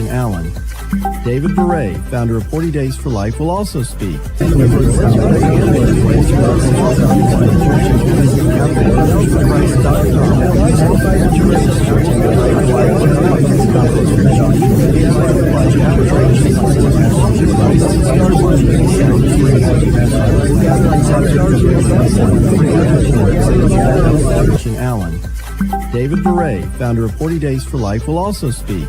Allen. David Beret, founder of 40 Days for Life, will also speak. Allen. David Beret, founder of 40 Days for Life, will also speak.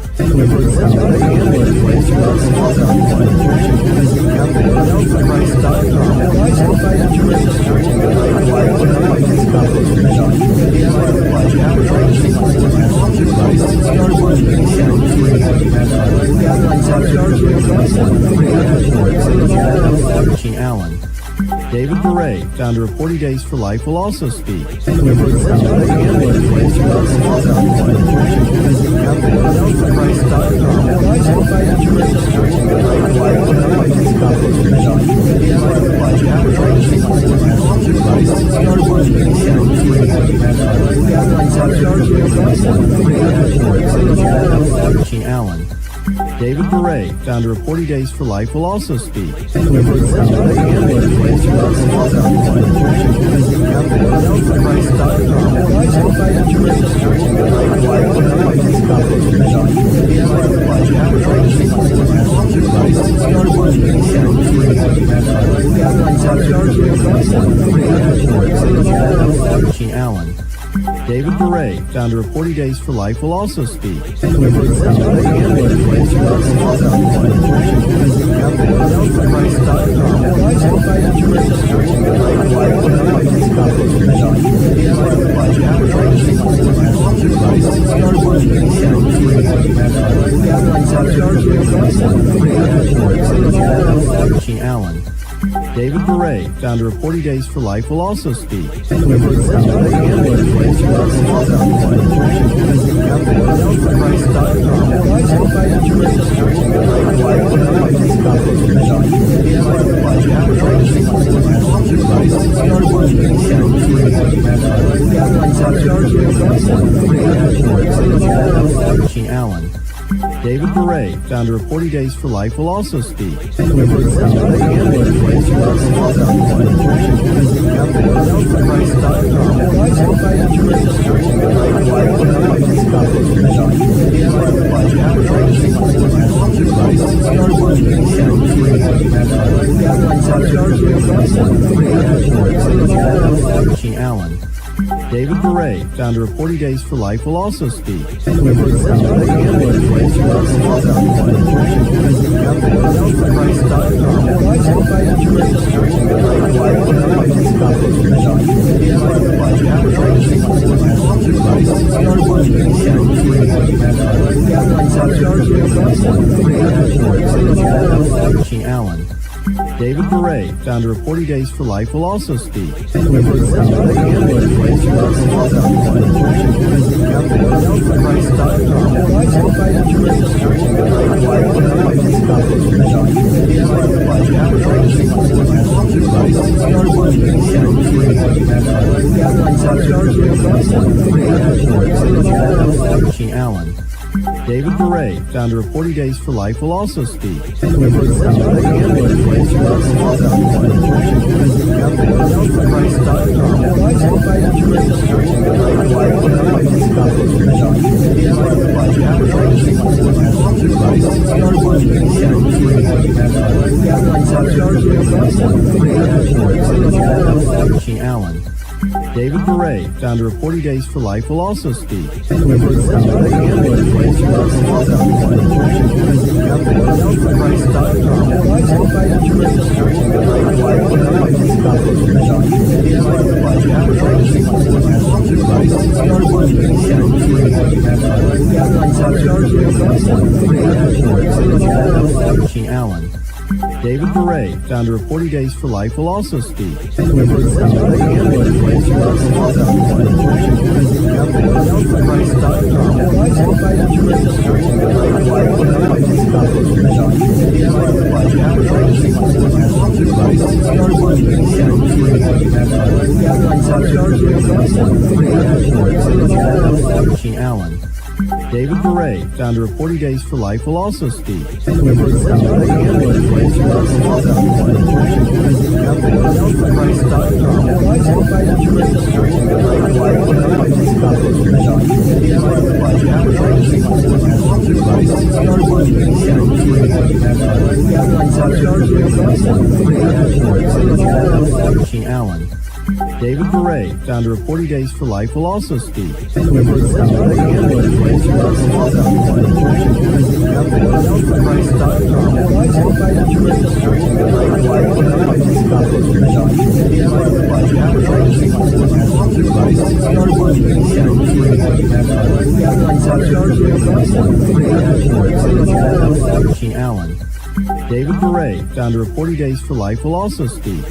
Allen. David Beret, founder of 40 Days for Life, will also speak. Allen. David Beret, founder of 40 Days for Life, will also speak. Allen. David Beret, founder of 40 Days for Life, will also speak. Allen. David Beret, founder of 40 Days for Life, will also speak. Allen. David Beret, founder of 40 Days for Life, will also speak. Allen. David Beret, founder of 40 Days for Life, will also speak. Allen. David Beret, founder of 40 Days for Life, will also speak. Allen. David Beret, founder of 40 Days for Life, will also speak. Allen. David Beret, founder of 40 Days for Life, will also speak. Allen. David Beret, founder of 40 Days for Life, will also speak. Allen. David Beret, founder of 40 Days for Life, will also speak. Allen. David Beret, founder of 40 Days for Life, will also speak. Allen. David Beret, founder of 40 Days for Life, will also speak.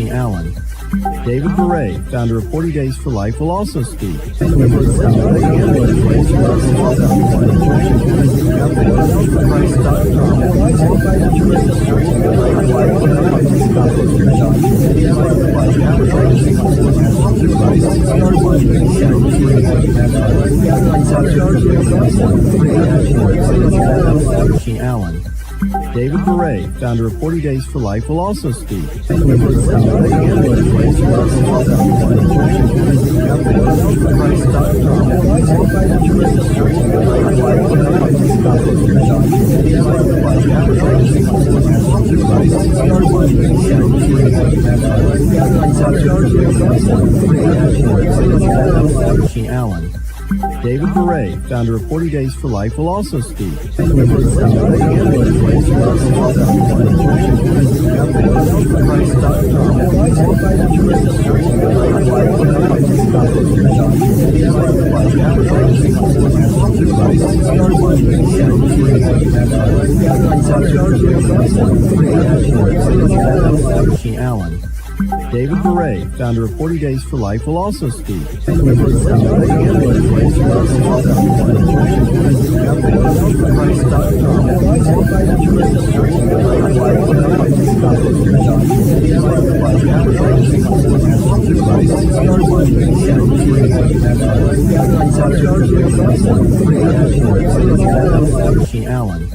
Allen. David Beret, founder of 40 Days for Life, will also speak. Allen. David Beret, founder of 40 Days for Life, will also speak. Allen. David Beret, founder of 40 Days for Life, will also speak. Allen. David Beret, founder of 40 Days for Life, will also speak. Allen.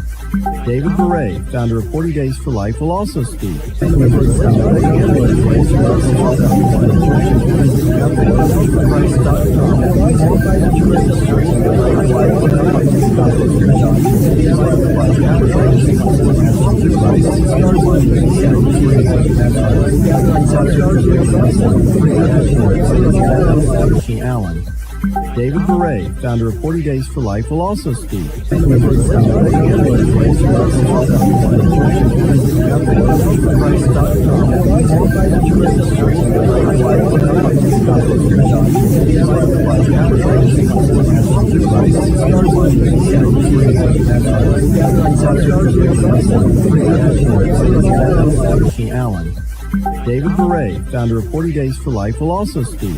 David Beret, founder of 40 Days for Life, will also speak. Allen. David Beret, founder of 40 Days for Life, will also speak. Allen. David Beret, founder of 40 Days for Life, will also speak.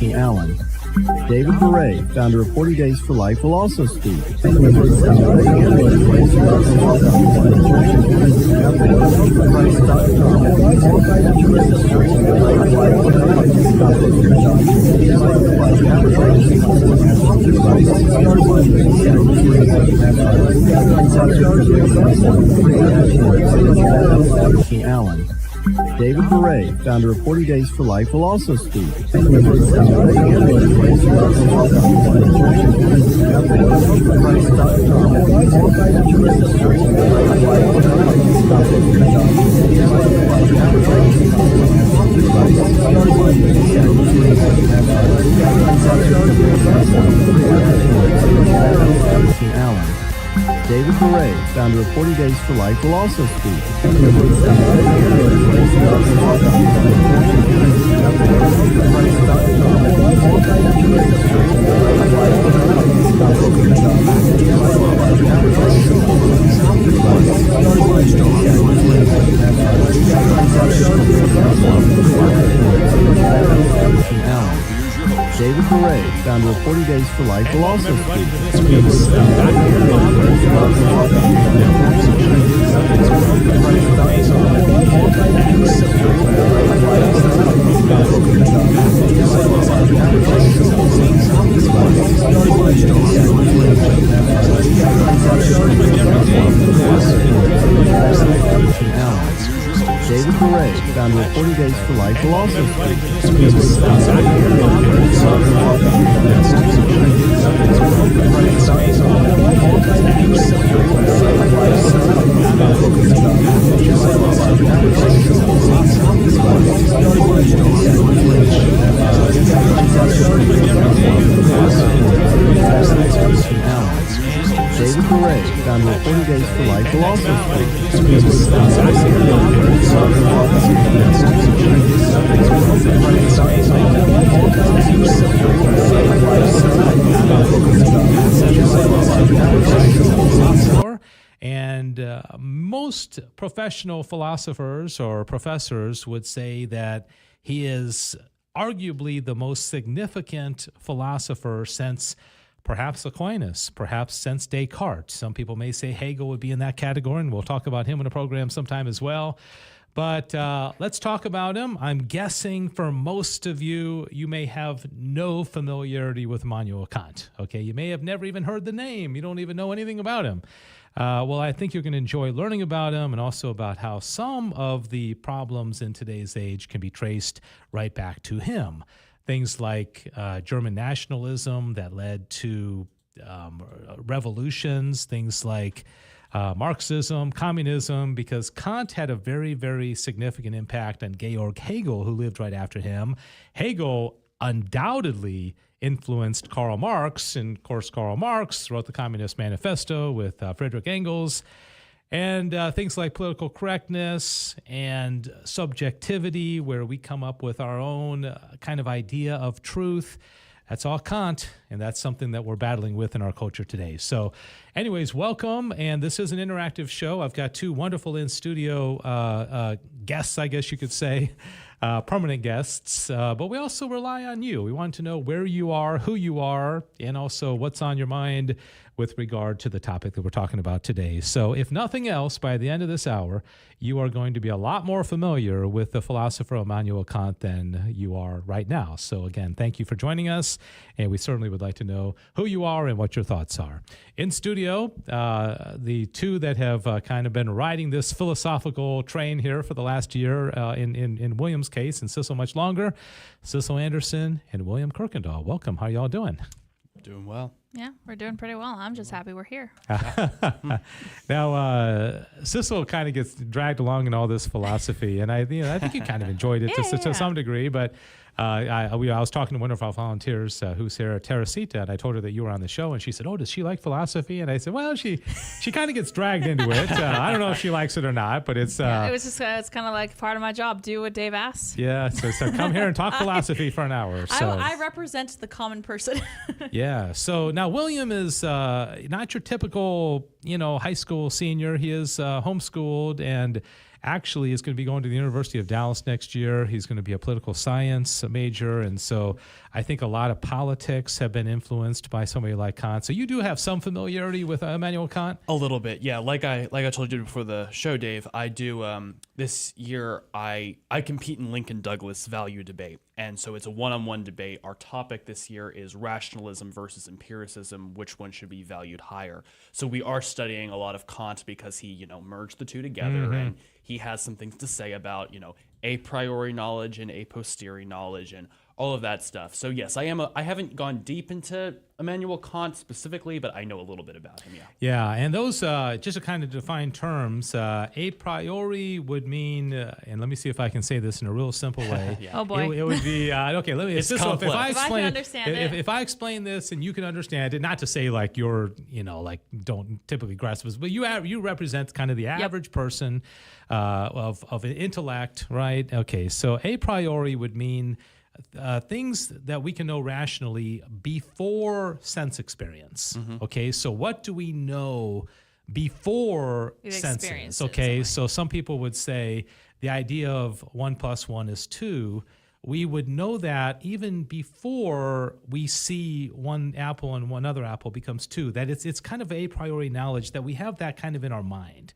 Allen. David Beret, founder of 40 Days for Life, will also speak. Allen. David Beret, founder of 40 Days for Life, will also speak. Allen. David Beret, founder of 40 Days for Life, will also speak. Allen. David Beret, founder of 40 Days for Life, will also speak. David Beret, founder of 40 Days for Life, will also speak. David Beret, founder of 40 Days for Life, will also speak. And most professional philosophers or professors would say that he is arguably the most significant philosopher since perhaps Aquinas, perhaps since Descartes. Some people may say Hegel would be in that category, and we'll talk about him in the program sometime as well. But let's talk about him. I'm guessing for most of you, you may have no familiarity with Immanuel Kant. Okay, you may have never even heard the name. You don't even know anything about him. Well, I think you're going to enjoy learning about him and also about how some of the problems in today's age can be traced right back to him. Things like German nationalism that led to revolutions, things like Marxism, communism, because Kant had a very, very significant impact on Georg Hegel, who lived right after him. Hegel undoubtedly influenced Karl Marx, and of course Karl Marx wrote the Communist Manifesto with Friedrich Engels, and things like political correctness and subjectivity, where we come up with our own kind of idea of truth. That's all Kant, and that's something that we're battling with in our culture today. So anyways, welcome, and this is an interactive show. I've got two wonderful in-studio guests, I guess you could say, permanent guests, but we also rely on you. We want to know where you are, who you are, and also what's on your mind with regard to the topic that we're talking about today. So if nothing else, by the end of this hour, you are going to be a lot more familiar with the philosopher Immanuel Kant than you are right now. So again, thank you for joining us, and we certainly would like to know who you are and what your thoughts are. In studio, the two that have kind of been riding this philosophical train here for the last year, in William's case, and Sissel much longer, Sissel Anderson and William Kirkendall. Welcome. How are y'all doing? Doing well. Yeah, we're doing pretty well. I'm just happy we're here. Now, Sissel kind of gets dragged along in all this philosophy, and I think you kind of enjoyed it to some degree, but I was talking to one of our volunteers who's here, Teresita, and I told her that you were on the show, and she said, "Oh, does she like philosophy?" And I said, "Well, she kind of gets dragged into it. I don't know if she likes it or not, but it's it was just it's kind of like part of my job. Do what Dave asks. Yeah, so come here and talk philosophy for an hour. So I represent the common person. Yeah. So now William is not your typical high school senior. He is homeschooled and actually is going to be going to the University of Dallas next year. He's going to be a political science major. And so I think a lot of politics have been influenced by somebody like Kant. So you do have some familiarity with Immanuel Kant? A little bit, yeah. Like I told you before the show, Dave, I do this year I compete in Lincoln Douglas value debate. And so it's a one-on-one debate. Our topic this year is rationalism versus empiricism. Which one should be valued higher? So we are studying a lot of Kant because he, merged the two together, and he has some things to say about, a priori knowledge and a posteriori knowledge and all of that stuff. So yes, I haven't gone deep into Immanuel Kant specifically, but I know a little bit about him. Yeah, and those just to kind of define terms, a priori would mean, and let me see if I can say this in a real simple way. Oh boy, it would be okay. Let me. It's this complex. If I explain this and you can understand it, not to say like you're like don't typically grasp this, but you represent kind of the average person of an intellect, right? Okay, so a priori would mean things that we can know rationally before sense experience. Okay, so what do we know before senses? Okay, so some people would say the idea of 1 + 1 is 2. We would know that even before we see one apple and one other apple becomes 2. That it's kind of a priori knowledge that we have that kind of in our mind.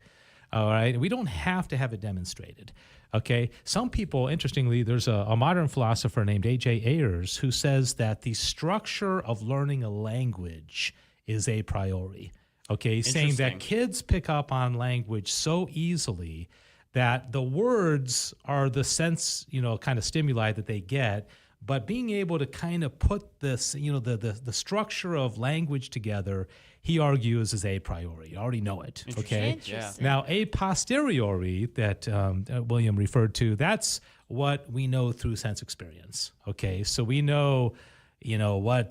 All right, we don't have to have it demonstrated. Okay, some people, interestingly, there's a modern philosopher named A.J. Ayers who says that the structure of learning a language is a priori. Okay, saying that kids pick up on language so easily that the words are the sense, kind of stimuli that they get, but being able to kind of put this, the structure of language together, he argues is a priori. You already know it. Okay. Interesting. Now, a posteriori that William referred to, that's what we know through sense experience. Okay. So we know, what,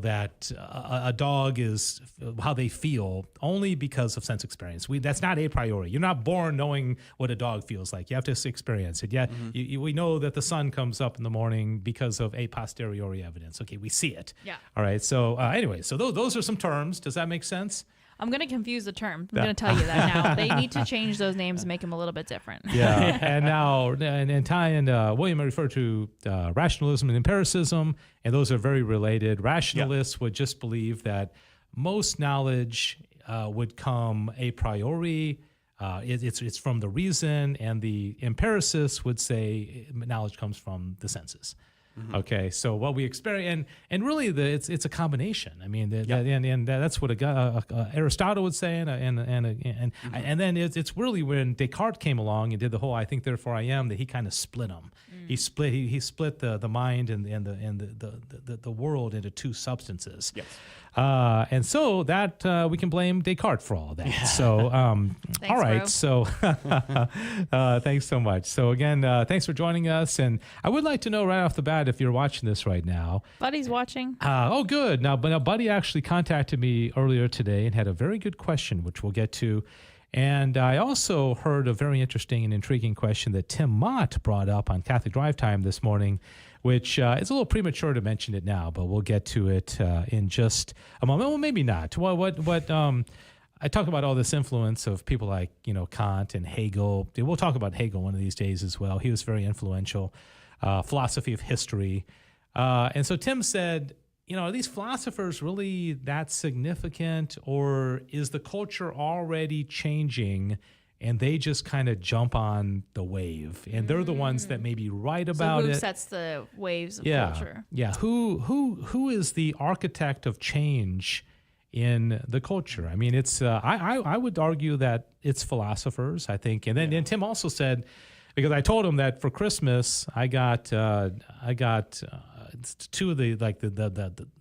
that a dog is how they feel only because of sense experience. That's not a priori. You're not born knowing what a dog feels like. You have to experience it. Yeah, we know that the sun comes up in the morning because of a posteriori evidence. Okay, we see it. Yeah. All right. So anyway, so those are some terms. Does that make sense? I'm going to confuse the term. I'm going to tell you that now. They need to change those names and make them a little bit different. Yeah. And now, and Ty and William refer to rationalism and empiricism, and those are very related. Rationalists would just believe that most knowledge would come a priori. It's from the reason, and the empiricists would say knowledge comes from the senses. Okay, so what we experience, and really, it's a combination. I mean, and that's what Aristotle would say, and then it's really when Descartes came along and did the whole "I think therefore I am" that he kind of split them. He split the mind and the world into two substances. Yes. And so that we can blame Descartes for all of that. Yeah. So, Thanks, all right. bro. So, thanks so much. So again, thanks for joining us. And I would like to know right off the bat if you're watching this right now. Buddy's watching. Oh, good. Now, Buddy actually contacted me earlier today and had a very good question, which we'll get to. And I also heard a very interesting and intriguing question that Tim Mott brought up on Catholic Drive Time this morning, which is a little premature to mention it now, but we'll get to it in just a moment. Well, maybe not. I talk about all this influence of people like, Kant and Hegel. We'll talk about Hegel one of these days as well. He was very influential. Philosophy of history. And so Tim said, are these philosophers really that significant, or is the culture already changing and they just kind of jump on the wave, and they're the ones that maybe write about who it? sets the waves of culture? Yeah. Who is the architect of change in the culture? I mean, it's I would argue that it's philosophers, I think. And then and Tim also said, because I told him that for Christmas I got two of the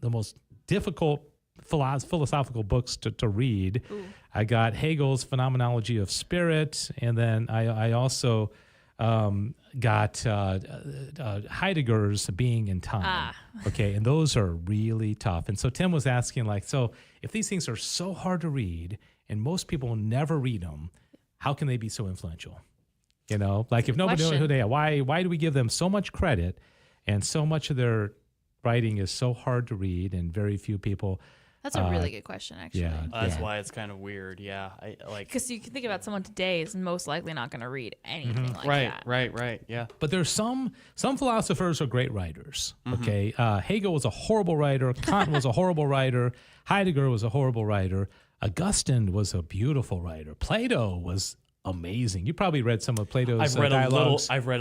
most difficult philosophical books to read. Ooh. I got Hegel's Phenomenology of Spirit, and then I also got Heidegger's Being and Time. Okay, and those are really tough. And so Tim was asking, so if these things are so hard to read and most people never read them, how can they be so influential? If nobody knows who they are, why do we give them so much credit, and so much of their writing is so hard to read and very few people? That's a really good question, actually. Yeah, that's why it's kind of weird. Yeah, because you can think about someone today is most likely not going to read anything like that. Right. Yeah. But there's some philosophers are great writers. Okay, Hegel was a horrible writer. Kant was a horrible writer. Heidegger was a horrible writer. Augustine was a beautiful writer. Plato was amazing. You probably read some of Plato's I've read dialogues. I've read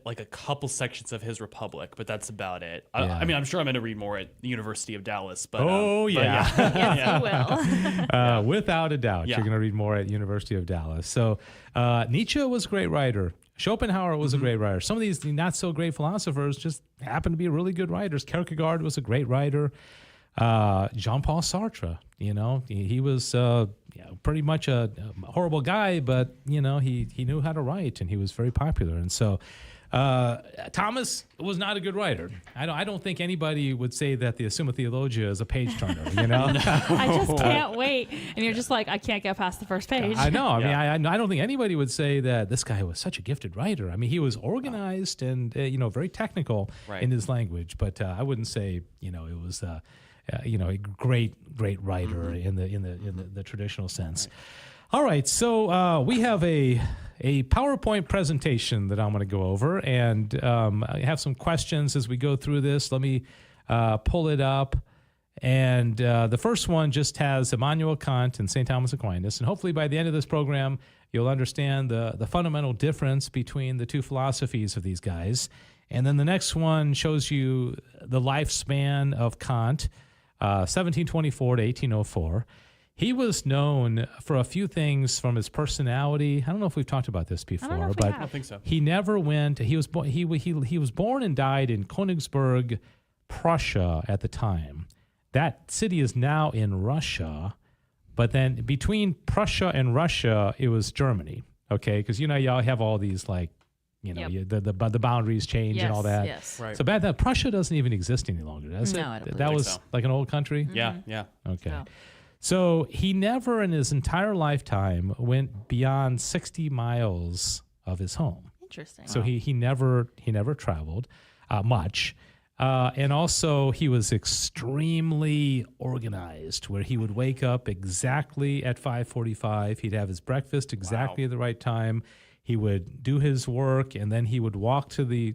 like a couple sections of his Republic, but that's about it. Yeah. I mean, I'm sure I'm going to read more at the University of Dallas. But Yes, you will. Without a doubt, Yeah. you're going to read more at University of Dallas. So Nietzsche was a great writer. Schopenhauer was a great writer. Some of these not so great philosophers just happen to be really good writers. Kierkegaard was a great writer. Jean-Paul Sartre, he was pretty much a horrible guy, but he knew how to write, and he was very popular. And so Thomas was not a good writer. I don't think anybody would say that the Summa Theologia is a page turner. I just can't wait. And you're just like, I can't get past the first page. I know. I mean, I don't think anybody would say that this guy was such a gifted writer. I mean, he was organized and very technical in his language, but I wouldn't say it was a great writer in the traditional sense. All right, so we have a PowerPoint presentation that I'm going to go over, and I have some questions as we go through this. Let me pull it up. And the first one just has Immanuel Kant and St. Thomas Aquinas, and hopefully by the end of this program, you'll understand the fundamental difference between the two philosophies of these guys. And then the next one shows you the lifespan of Kant, 1724 to 1804. He was known for a few things from his personality. I don't know if we've talked about this before, but I don't think so. he never went. He was born and died in Königsberg, Prussia at the time. That city is now in Russia, but then between Prussia and Russia, it was Germany. Okay, because y'all have all these the boundaries change and all that. Yes. Right. So bad that Prussia doesn't even exist any longer, does it? No, I don't That believe was so. like an old country. Yeah, yeah. Okay. So- So he never in his entire lifetime went beyond 60 miles of his home. Interesting. So he never traveled much. And also he was extremely organized, where he would wake up exactly at 5:45. He'd have his breakfast exactly at the right time. He would do his work, and then he would walk to the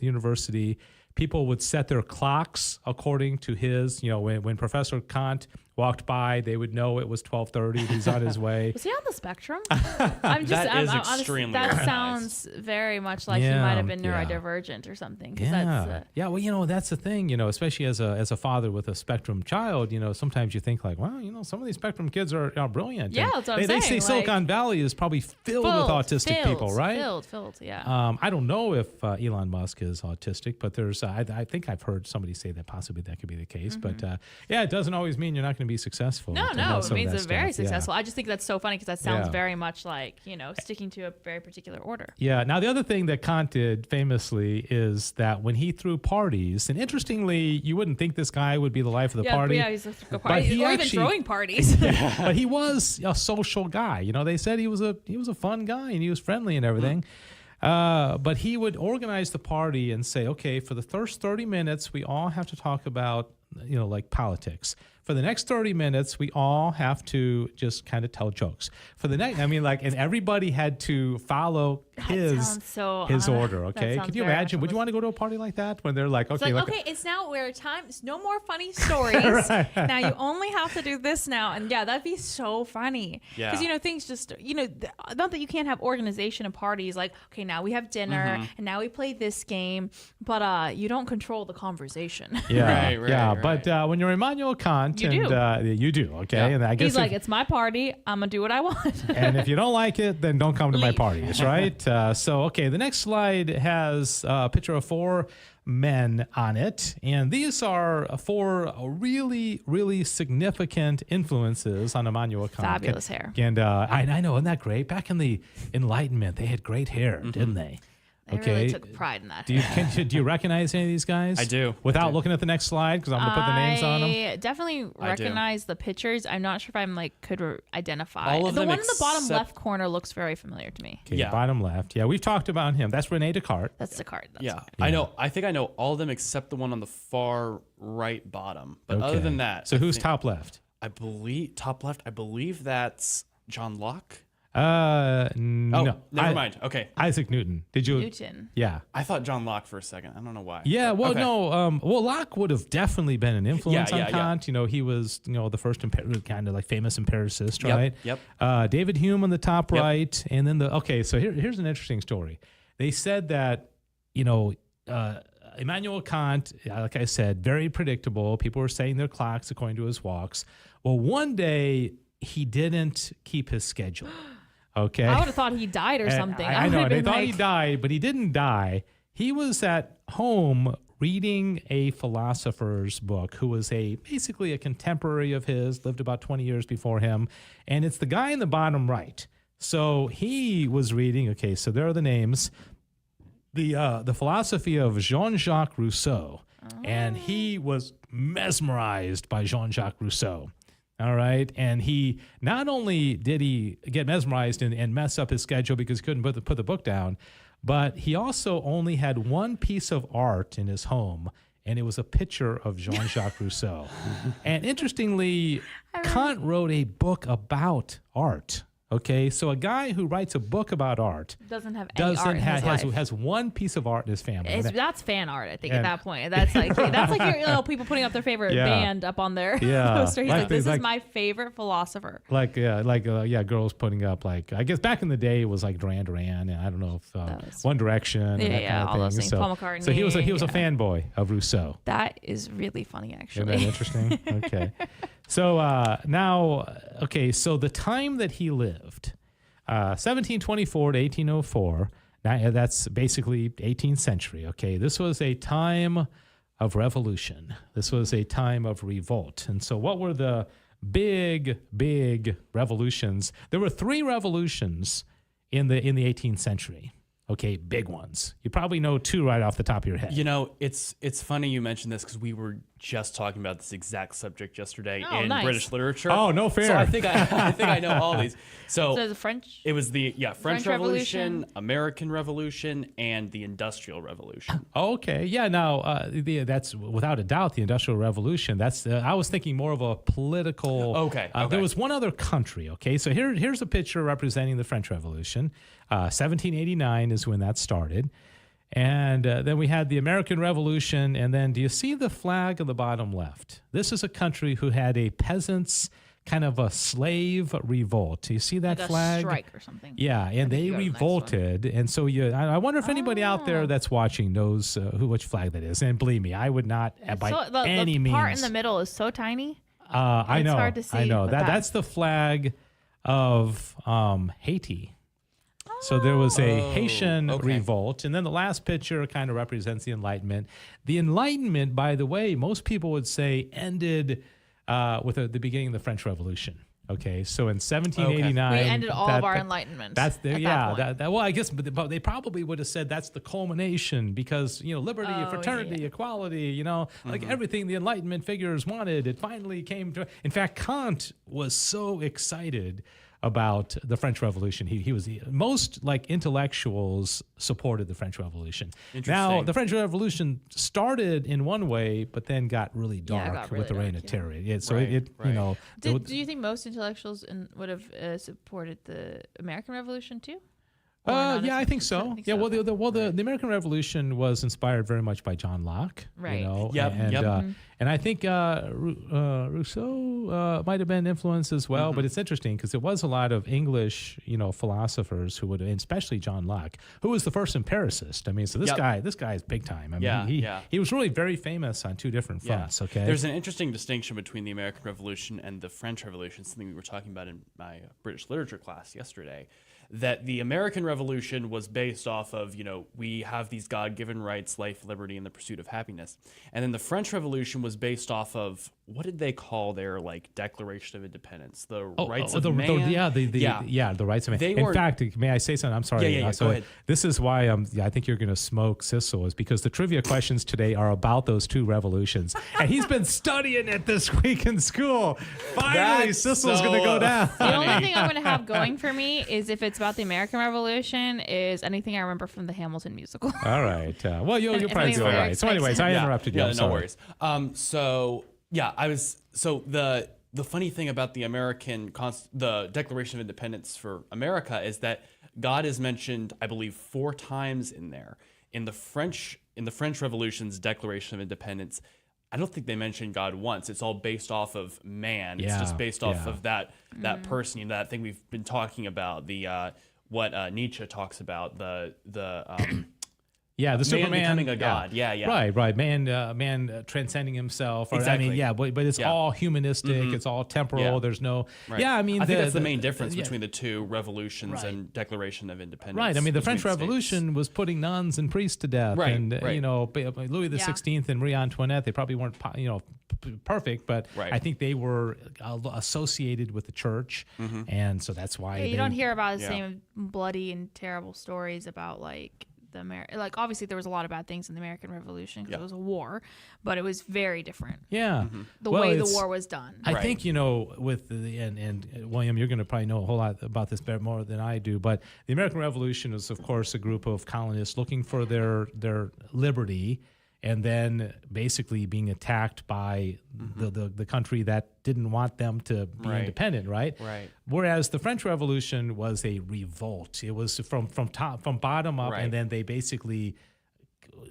university. People would set their clocks according to his, when Professor Kant walked by, they would know it was 12:30. He's on his way. Was he on the spectrum? That is extremely That organized. sounds very much like he Yeah, might have been yeah. neurodivergent or something. 'Cause Yeah. that's, Well, that's the thing, especially as a father with a spectrum child, sometimes you think like, wow, some of these spectrum kids are brilliant. Yeah, And that's what I'm they say saying, Silicon Valley is probably filled with autistic people, right? Filled, yeah. I don't know if Elon Musk is autistic, but there's I think I've heard somebody say that possibly that could be the case. But it doesn't always mean you're not going to be successful. No, to have it some of means that it's very stuff. Yeah. successful. I just think that's so funny because that sounds Yeah. very much like, sticking to a very particular order. Yeah. Now, the other thing that Kant did famously is that when he threw parties, and interestingly, you wouldn't think this guy would be the life of the party. Yeah, he's a But party, he or actually- even throwing parties. But he was a social guy. They said he was a fun guy and he was friendly and everything. But he would organize the party and say, okay, for the first 30 minutes, we all have to talk about, like politics. For the next 30 minutes, we all have to just kind of tell jokes. For the next, and everybody had to follow sounds so his un- order. that Okay, sounds could you very imagine? Would you unrealistic. want to go to a party like that when they're like, It's okay, like, look, okay, it's now where it's no more funny stories. Now you only have to do this now. And yeah, that'd be so funny. Yeah. Because, things just, not that you can't have organization and parties. Like, okay, now we have dinner and now we play this game, but you don't control the conversation. yeah, Right, yeah. right. But when you're Immanuel Kant, You and do. you do, okay, Yeah. and I guess He's like, it's my party. I'm going to do what I want. and if you don't like it, then don't come to my Leave. parties, right? Okay, the next slide has a picture of 4 men on it, and these are 4 really, really significant influences on Immanuel Kant. Fabulous hair. And I know, isn't that great? Back in the Enlightenment, they had great hair, didn't they? They really took pride in that. Do you recognize any of these guys? I do. Without looking at the next slide, because I'm going to put the names on them. I definitely I do. recognize the pictures. I'm not sure if I'm could identify. All of the them one in the bottom except- left corner looks very familiar to me. Okay, Yeah. bottom left. Yeah, we've talked about him. That's Rene Descartes. That's Descartes. That's Yeah, I know. I think I know all of them except the one on the far right bottom. But other Okay. than that, So I who's think- top left? I believe top left. I believe that's John Locke. No. never mind. Okay. Isaac Newton. Did you? Newton. Yeah. I thought John Locke for a second. I don't know why. Yeah, well, Okay. no. Well, Locke would have definitely been an influence Yeah, on yeah, Kant. You know, he was, the first kind of like famous empiricist, Yep, right? yep. David Hume on the top Yep. right, and then so here's an interesting story. They said that, Immanuel Kant, like I said, very predictable. People were saying their clocks according to his walks. Well, one day he didn't keep his schedule. Okay. I would have thought he died or And something. I know. would've They been thought like, he died, but he didn't die. He was at home reading a philosopher's book who was basically a contemporary of his, lived about 20 years before him. And it's the guy in the bottom right. So he was reading, so there are the names. The philosophy of Jean-Jacques Rousseau. And he was mesmerized by Jean-Jacques Rousseau. All right. And he not only did he get mesmerized and mess up his schedule because he couldn't put the book down, but he also only had one piece of art in his home, and it was a picture of Jean-Jacques Rousseau. And interestingly, Kant wrote a book about art. Okay, so a guy who writes a book about art doesn't have any art in his life. has one piece of art in his family. That's fan art, I think, at that point. That's like your people putting up their favorite band up on their poster. He's like, this is my favorite philosopher. Girls putting up I guess back in the day it was like Duran Duran, and I don't know if One Direction, and that kind of all thing. those things. Paul McCartney. So he was a fanboy of Rousseau. That is really funny, actually. Isn't that interesting? Okay. So so the time that he lived, 1724 to 1804, that's basically 18th century, okay? This was a time of revolution. This was a time of revolt. And so what were the big revolutions? There were 3 revolutions in the 18th century. Okay, big ones. You probably know 2 right off the top of your head. It's funny you mentioned this because we were just talking about this exact subject yesterday in nice. British literature. Oh, no fair. So I think I know all these. So the French? It was the French Revolution, Revolution, American Revolution, and the Industrial Revolution. Okay, yeah. Now that's without a doubt the Industrial Revolution. That's I was thinking more of a political. Okay. There was one other country. Okay, so here's a picture representing the French Revolution. 1789 is when that started, and then we had the American Revolution. And then, do you see the flag on the bottom left? This is a country who had a peasants' kind of a slave revolt. Do you see that Like flag? a strike or something. Yeah, and they you go to the next one. revolted, and so I wonder if anybody out there that's watching knows which flag that is. And believe me, I would not by any the part means. in the middle is so tiny. I know, hard to see I know with that that. that's the flag of Haiti. So there was a Haitian revolt, and then the last picture kind of represents the Enlightenment. The Enlightenment, by the way, most people would say ended with the beginning of the French Revolution. Okay, so in 1789, We ended all of our enlightenment. That's the at that point. well, I guess, but they probably would have said that's the culmination because liberty, fraternity, equality, like everything the Enlightenment figures wanted, it finally came to. In fact, Kant was so excited about the French Revolution. He was most intellectuals supported the French Revolution. Now, the French Revolution started in one way, but then got really dark with the Reign of Terror. Do you think most intellectuals would have supported the American Revolution too? Yeah, I think so. The American Revolution was inspired very much by John Locke. Right. And I think Rousseau might have been influenced as well. But it's interesting because it was a lot of English, philosophers who would, and especially John Locke, who was the first empiricist. I mean, so this guy is big time. I mean, he was really very famous on 2 different fronts. Yeah. Okay. There's an interesting distinction between the American Revolution and the French Revolution. Something we were talking about in my British literature class yesterday. That the American Revolution was based off of, we have these God-given rights, life, liberty, and the pursuit of happiness. And then the French Revolution was based off of, what did they call their Declaration of Independence? The rights of man? The rights of man. In fact, may I say something? I'm sorry. Yeah, go ahead. This is why I think you're going to smoke Sissel, is because the trivia questions today are about those 2 revolutions. And he's been studying it this week in school. Finally, Sissel's going to go down. The only thing I'm going to have going for me is if it's about the American Revolution is anything I remember from the Hamilton musical. All right. Well, you'll probably do all right. So anyways, I interrupted you. I'm sorry. No worries. the funny thing about the the Declaration of Independence for America is that God is mentioned, I believe, 4 times in there. In the French Revolution's Declaration of Independence, I don't think they mention God once. It's all based off of man. It's just based off of that person, that thing we've been talking about, the what Nietzsche talks about, the the Superman becoming a god. Yeah. Right. Man transcending himself. Or, Exactly. I mean, but it's all humanistic. It's all temporal. Yeah. There's no. Right. Yeah, I mean, I think that's the main difference between the two revolutions Right. and Declaration of Independence. Right. I mean, the French between the Revolution states. was putting nuns and priests to death, Right, and right. Louis the Yeah. 16th and Marie Antoinette. They probably weren't, perfect, but Right. I think they were associated with the church, and so that's why You don't hear about the Yeah. same bloody and terrible stories about like obviously there was a lot of bad things in the American Revolution because it was a war, but it was very different. Yeah. The Well, way the it's- war was done. I Right. think, with the and William, you're going to probably know a whole lot about this better more than I do, but the American Revolution is, of course, a group of colonists looking for their liberty, and then basically being attacked by the country that didn't want them to be Right. independent, right? Right. Whereas the French Revolution was a revolt. It was from bottom up, Right. and then they basically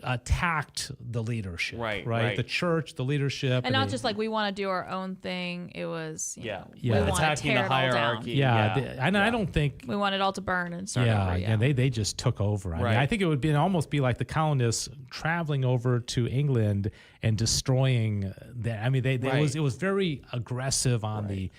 attacked the leadership, Right. The church, the leadership, And not they- just like we want to do our own thing. It was, Yeah. we Yeah. want to Attacking tear the it all down. hierarchy. Yeah, Yeah. and I don't think. We want it all to burn and start Yeah, over. and they just took over. I mean, Right. I think it would almost be like the colonists traveling over to England and destroying that. I mean, it was very aggressive on the.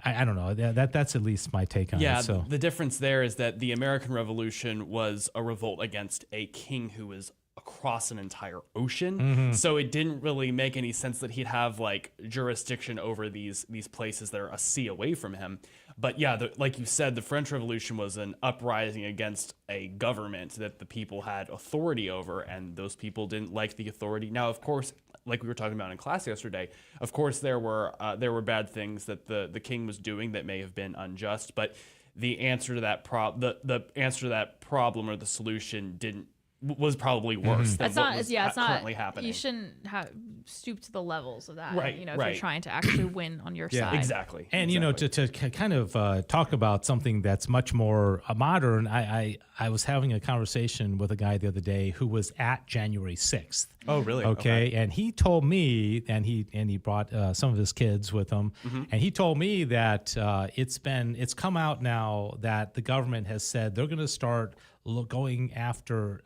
I don't know. That's at least my take on Yeah, it. So the difference there is that the American Revolution was a revolt against a king who was across an entire ocean. Mm-hmm. So it didn't really make any sense that he'd have like jurisdiction over these places that are a sea away from him. But yeah, like you said, the French Revolution was an uprising against a government that the people had authority over, and those people didn't like the authority. Now, of course, like we were talking about in class yesterday, of course there were bad things that the king was doing that may have been unjust, but the answer to that the answer to that problem or the solution was probably worse than It's what not. was Yeah, it's not. currently happening. You shouldn't stoop to the levels of that. Right, If you're right. trying to actually win on your side. Exactly. And exactly. to kind of talk about something that's much more modern, I was having a conversation with a guy the other day who was at January 6th. Oh, really? Okay, and he told me, and he brought some of his kids with him, and he told me that it's come out now that the government has said they're going to start going after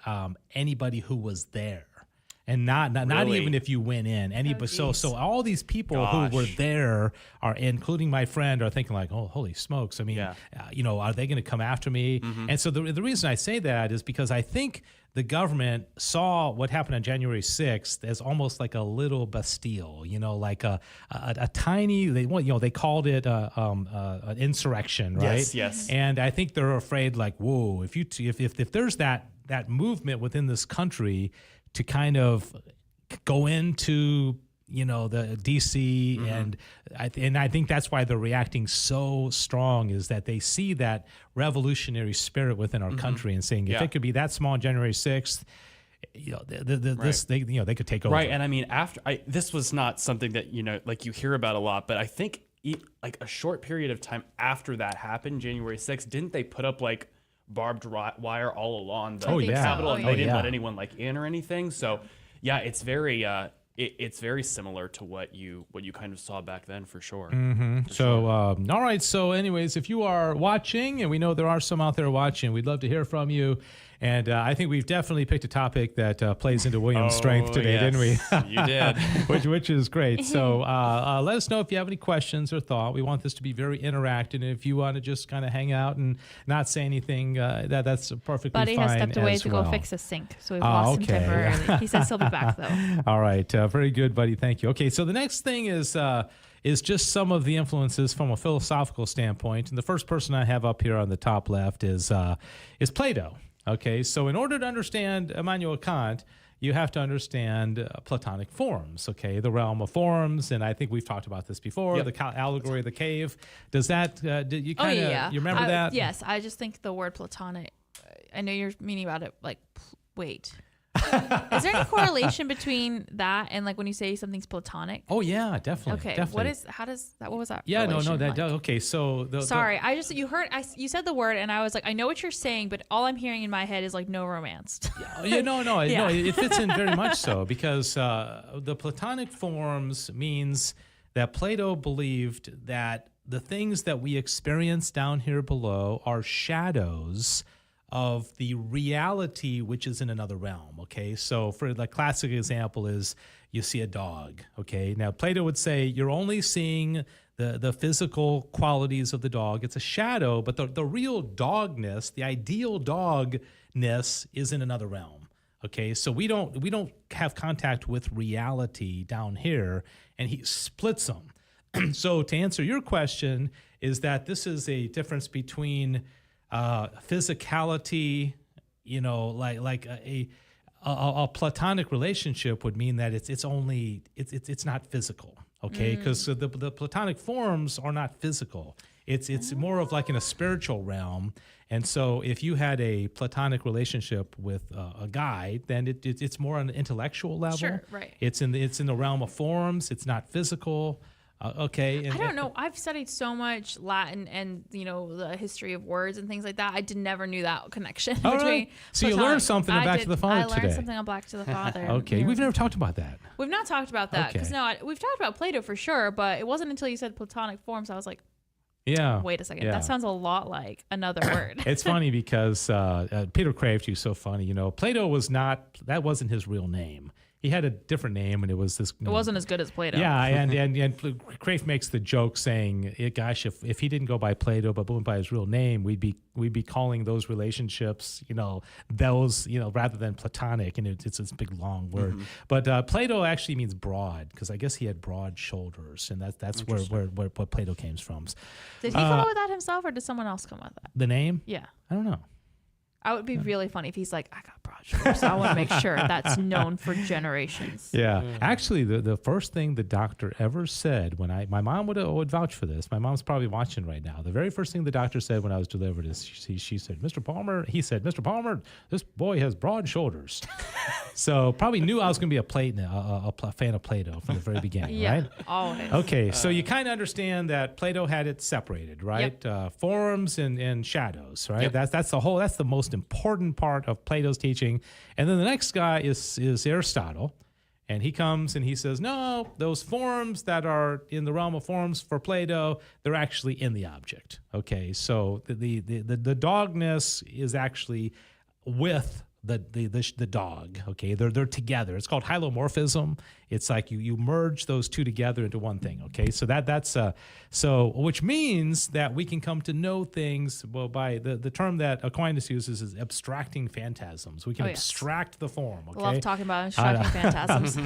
anybody who was there. And not Really? even if you went in. Anybody, so geez. all these people Gosh. who were there are, including my friend, are thinking like, oh, holy smokes! I mean, Yeah. Are they going to come after me? And so the reason I say that is because I think the government saw what happened on January 6th as almost like a little Bastille, like a tiny. They called it an insurrection, right? Yes, yes. And I think they're afraid, like, whoa, if there's that movement within this country to kind of go into the DC, and I think that's why they're reacting so strong, is that they see that revolutionary spirit within our country and saying, if Yeah. it could be that small on January 6th, they could take over. Right, and I mean, this was not something that like you hear about a lot, but I think like a short period of time after that happened, January 6th, didn't they put up like barbed wire all along the Oh, yeah. Capitol, and Oh, they yeah. didn't let anyone like in or anything? So yeah, it's very it's very similar to what you kind of saw back then, for sure. All right. So anyways, if you are watching, and we know there are some out there watching, we'd love to hear from you. And I think we've definitely picked a topic that plays into William's strength today, yes, didn't we? You did. which is great. So let us know if you have any questions or thought. We want this to be very interactive. And if you want to just kind of hang out and not say anything, that's perfectly Buddy fine has stepped away as to well. go fix a sink, so we've lost him okay. temporarily. He says he'll be back though. All right. Very good, buddy. Thank you. Okay. So the next thing is just some of the influences from a philosophical standpoint. And the first person I have up here on the top left is Plato. Okay. So in order to understand Immanuel Kant, you have to understand Platonic forms, okay, the realm of forms. And I think we've talked about this before, Yep. the allegory of the cave. Does that, did you Oh kind of, yeah. you remember that? Yes, I just think the word Platonic. I know you're meaning about it. Like, wait. Is there any correlation between that and like when you say something's platonic? Oh yeah, definitely. Okay. Definitely. What was that? Yeah, no, relation that like? does. Okay, so Sorry, you said the word and I was like, I know what you're saying, but all I'm hearing in my head is like no romance. Yeah, no, Yeah. it fits in very much so because the Platonic forms means that Plato believed that the things that we experience down here below are shadows of the reality which is in another realm. Okay, so for the classic example is you see a dog. Okay, now Plato would say you're only seeing the physical qualities of the dog. It's a shadow, but the real dogness, the ideal dogness, is in another realm. Okay, so we don't have contact with reality down here, and he splits them. So to answer your question is that this is a difference between physicality, like a platonic relationship would mean that it's not physical, okay? Because the platonic forms are not physical. It's more of like in a spiritual realm. And so if you had a platonic relationship with a guy, then it's more on an intellectual level. Sure, right. It's in the realm of forms. It's not physical. Okay. I don't know. I've studied so much Latin and the history of words and things like that. I never knew that connection All between. right. So you learned something on Back to the Father I learned today. something on Back to the Father. Okay. We've never talked about that. We've not talked about that because Okay. we've talked about Plato for sure, but it wasn't until you said Platonic forms I was like, Yeah. wait a second, Yeah. that sounds a lot like another word. It's funny because Peter Kraft, he's so funny. Plato that wasn't his real name. He had a different name, and it was this. It wasn't as good as Plato. Yeah, and Kraft makes the joke saying, "Gosh, if he didn't go by Plato but went by his real name, we'd be calling those relationships, rather than platonic." And it's this big long word. Mm-hmm. But Plato actually means broad because I guess he had broad shoulders, and that's where Plato came from. Did he come up with that himself, or did someone else come up with that? The name? Yeah. I don't know. I would be really funny if he's like, I got broad shoulders. I want to make sure that's known for generations. Yeah. Actually, the first thing the doctor ever said when my mom would vouch for this. My mom's probably watching right now. The very first thing the doctor said when I was delivered is she said, Mr. Palmer, this boy has broad shoulders. So probably knew I was going to be a fan of Plato from the very beginning, Yeah, right? always. Okay, so you kind of understand that Plato had it separated, right? Forms and shadows, right? Yep. That's the most important part of Plato's teaching. And then the next guy is Aristotle, and he comes and he says, no, those forms that are in the realm of forms for Plato, they're actually in the object. Okay, so the dogness is actually with the dog. Okay, they're together. It's called hylomorphism. It's like you merge those two together into one thing. Okay, so that's which means that we can come to know things by the term that Aquinas uses is abstracting phantasms. We can abstract the form. Okay, Love talking about abstracting phantasms.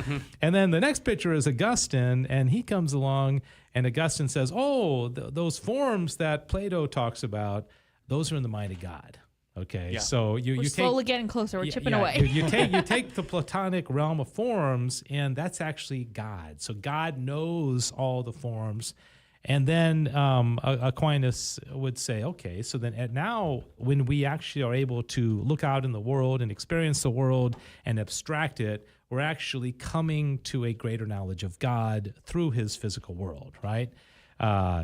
and then the next picture is Augustine, and he comes along, and Augustine says, "Oh, those forms that Plato talks about, those are in the mind of God." Okay, Yeah. so We're you slowly take getting closer. We're chipping yeah, away. you take the Platonic realm of forms, and that's actually God. So God knows all the forms, and then Aquinas would say, okay, so then now when we actually are able to look out in the world and experience the world and abstract it, we're actually coming to a greater knowledge of God through His physical world, right?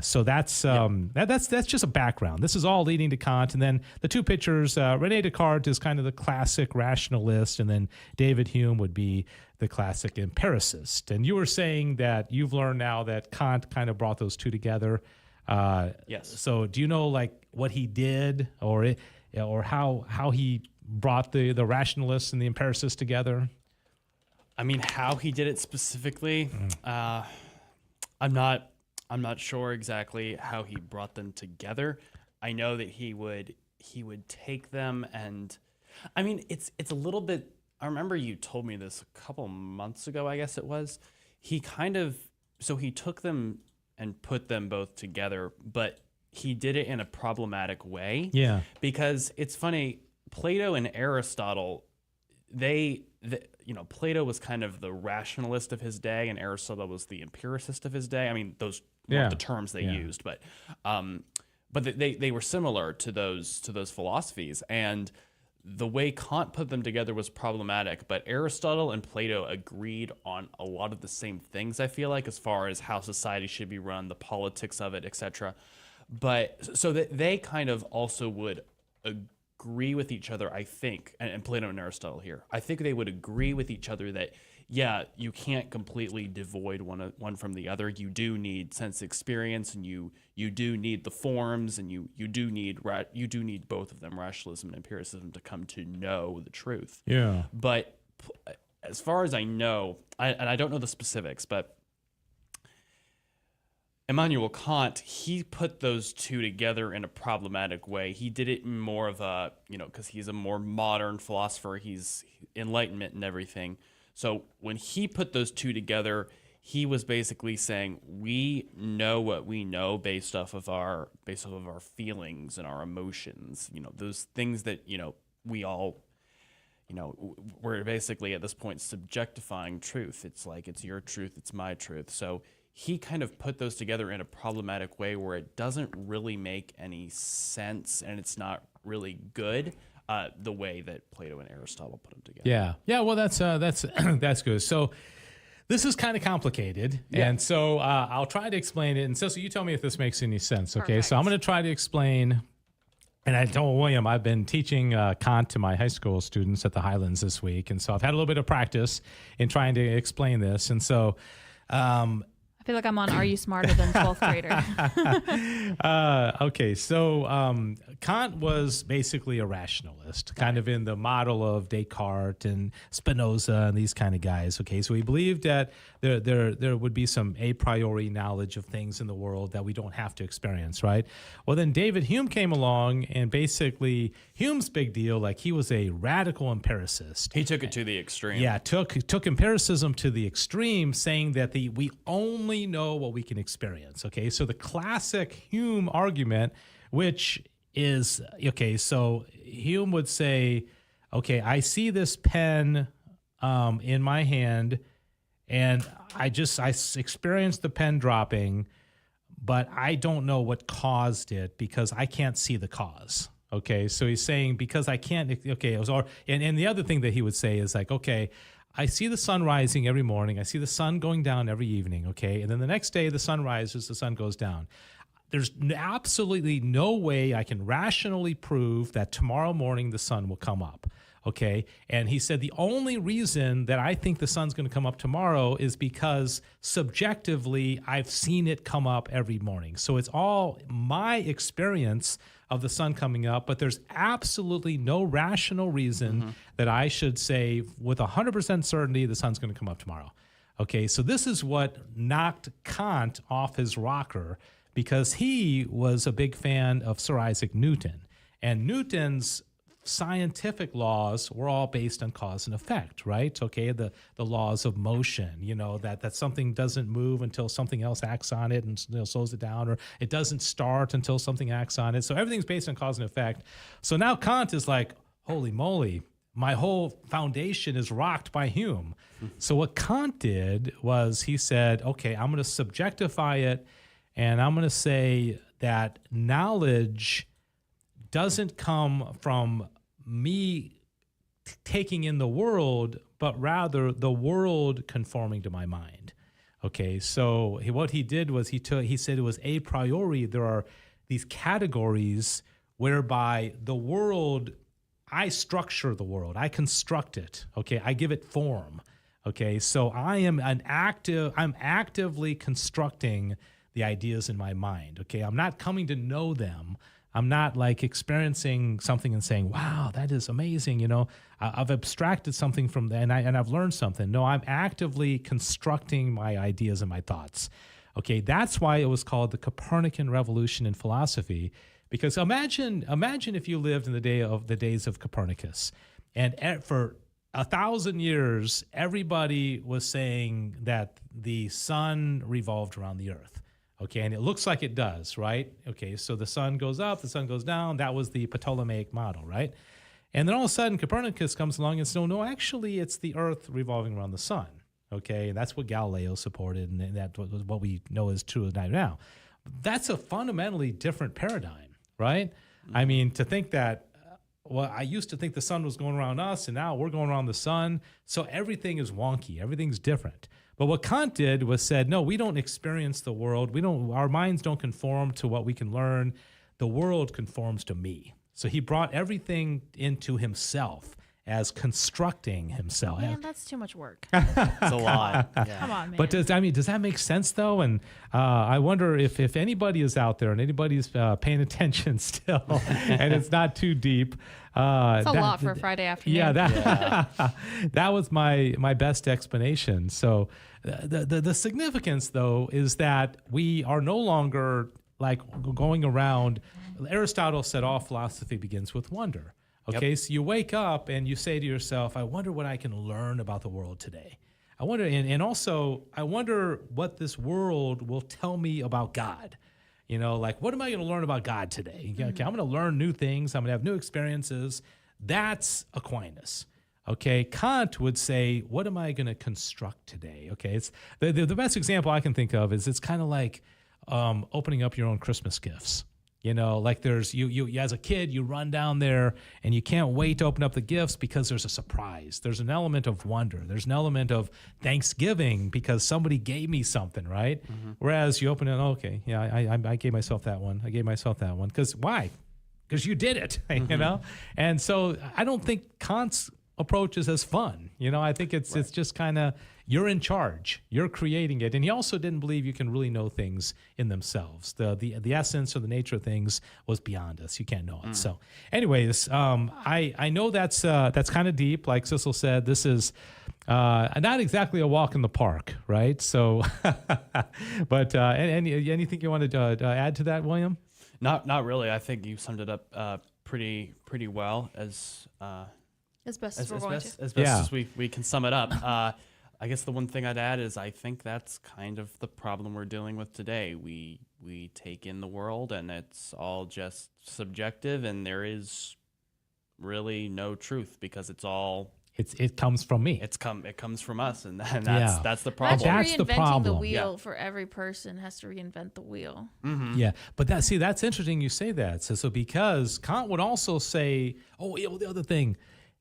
So that's just a background. This is all leading to Kant, and then the two pictures. René Descartes is kind of the classic rationalist, and then David Hume would be the classic empiricist. And you were saying that you've learned now that Kant kind of brought those two together. Yes. So do you know like what he did, or how he brought the rationalists and the empiricists together? I mean, how he did it specifically, I'm not sure exactly how he brought them together. I know that he would take them, and I mean it's a little bit. I remember you told me this a couple months ago, I guess it was. He took them and put them both together, but he did it in a problematic way. Yeah. Because it's funny, Plato and Aristotle, Plato was kind of the rationalist of his day, and Aristotle was the empiricist of his day. I mean, those weren't the terms they used, but they were similar to those philosophies, and the way Kant put them together was problematic, but Aristotle and Plato agreed on a lot of the same things, I feel like, as far as how society should be run, the politics of it, etc. But so that they kind of also would agree with each other, I think, and Plato and Aristotle here, I think they would agree with each other that, yeah, you can't completely devoid one from the other. You do need sense experience, and you do need the forms, and you do need both of them, rationalism and empiricism, to come to know the truth. Yeah. But as far as I know, and I don't know the specifics, but Immanuel Kant, he put those two together in a problematic way. He did it in more of a, because he's a more modern philosopher, he's Enlightenment and everything. So when he put those two together, he was basically saying, we know what we know based off of our feelings and our emotions, those things that, we all, we're basically at this point subjectifying truth. It's like, it's your truth, it's my truth. So he kind of put those together in a problematic way where it doesn't really make any sense, and it's not really good. The way that Plato and Aristotle put them together. Yeah. Well, that's that's good. So this is kind of complicated, and so I'll try to explain it. And so you tell me if this makes any sense. Okay. Perfect. So I'm going to try to explain. And I told William I've been teaching Kant to my high school students at the Highlands this week, and so I've had a little bit of practice in trying to explain this. And so. I feel like I'm on Are You Smarter Than 12th Grader? Okay, so Kant was basically a rationalist, kind of in the model of Descartes and Spinoza and these kind of guys. Okay, so he believed that there would be some a priori knowledge of things in the world that we don't have to experience, right? Well, then David Hume came along, and basically Hume's big deal, like he was a radical empiricist. He took it to the extreme. Yeah, took empiricism to the extreme, saying that we only know what we can experience. Okay, so the classic Hume argument, which is, okay, so Hume would say, okay, I see this pen in my hand, and I experienced the pen dropping, but I don't know what caused it because I can't see the cause. Okay, so he's saying because I can't, okay, and the other thing that he would say is like, okay, I see the sun rising every morning. I see the sun going down every evening, okay? And then the next day the sun rises, the sun goes down. There's absolutely no way I can rationally prove that tomorrow morning the sun will come up, okay? And he said the only reason that I think the sun's going to come up tomorrow is because subjectively I've seen it come up every morning. So it's all my experience of the sun coming up, but there's absolutely no rational reason that I should say with 100% certainty the sun's going to come up tomorrow. Okay, so this is what knocked Kant off his rocker, because he was a big fan of Sir Isaac Newton, and Newton's scientific laws were all based on cause and effect, right? Okay, the laws of motion, that something doesn't move until something else acts on it and slows it down, or it doesn't start until something acts on it. So everything's based on cause and effect. So now Kant is like, holy moly, my whole foundation is rocked by Hume. So what Kant did was he said, okay, I'm going to subjectify it, and I'm going to say that knowledge doesn't come from me taking in the world, but rather the world conforming to my mind. Okay, so what he did was he said it was a priori. There are these categories whereby the world, I structure the world, I construct it. Okay, I give it form. Okay, so I'm actively constructing the ideas in my mind. Okay, I'm not coming to know them. I'm not like experiencing something and saying, wow, that is amazing. I've abstracted something from that, and I've learned something. No, I'm actively constructing my ideas and my thoughts. Okay, that's why it was called the Copernican Revolution in philosophy, because imagine if you lived in the days of Copernicus, and for 1,000 years, everybody was saying that the sun revolved around the earth. Okay, and it looks like it does, right? Okay, so the sun goes up, the sun goes down. That was the Ptolemaic model, right? And then all of a sudden, Copernicus comes along and says, no, actually, it's the earth revolving around the sun. Okay, and that's what Galileo supported, and that was what we know is true now. That's a fundamentally different paradigm, right? I mean, to think that, well, I used to think the sun was going around us, and now we're going around the sun. So everything is wonky. Everything's different. But what Kant did was said, no, we don't experience the world. Our minds don't conform to what we can learn. The world conforms to me. So he brought everything into himself as constructing himself. Man, that's too much work. It's a lot. Yeah. Come on, man. But does that make sense though? And I wonder if anybody is out there and anybody's paying attention still, and it's not too deep. It's a lot for a Friday afternoon. Yeah, that was my best explanation. So the significance though is that we are no longer like going around. Aristotle said all philosophy begins with wonder. Okay, so you wake up and you say to yourself, I wonder what I can learn about the world today. I wonder, and also, I wonder what this world will tell me about God. You know, like, what am I going to learn about God today? Okay, I'm going to learn new things. I'm going to have new experiences. That's Aquinas. Okay, Kant would say, what am I going to construct today? Okay, it's the best example I can think of is it's kind of like opening up your own Christmas gifts. You know, like there's you as a kid, you run down there and you can't wait to open up the gifts because there's a surprise. There's an element of wonder. There's an element of Thanksgiving because somebody gave me something, right? Mm-hmm. Whereas you open it, okay, yeah, I gave myself that one. I gave myself that one. Because why? Because you did it, you know? And so I don't think Kant's approach is as fun. You know, I think it's just kind of, you're in charge, you're creating it. And he also didn't believe you can really know things in themselves. The essence or the nature of things was beyond us. You can't know it. So anyways, I know that's kind of deep. Like Cecil said, this is not exactly a walk in the park, right? So, but anything you wanted to add to that, William? Not really. I think you summed it up pretty well as best as we can sum it up. I guess the one thing I'd add is I think that's kind of the problem we're dealing with today. We take in the world and it's all just subjective, and there is really no truth because it's all it comes from me. It comes from us, and that's the problem. That's the problem. The wheel for every person has to reinvent the wheel. Mm-hmm. Yeah, but that's interesting you say that. So because Kant would also say, the other thing.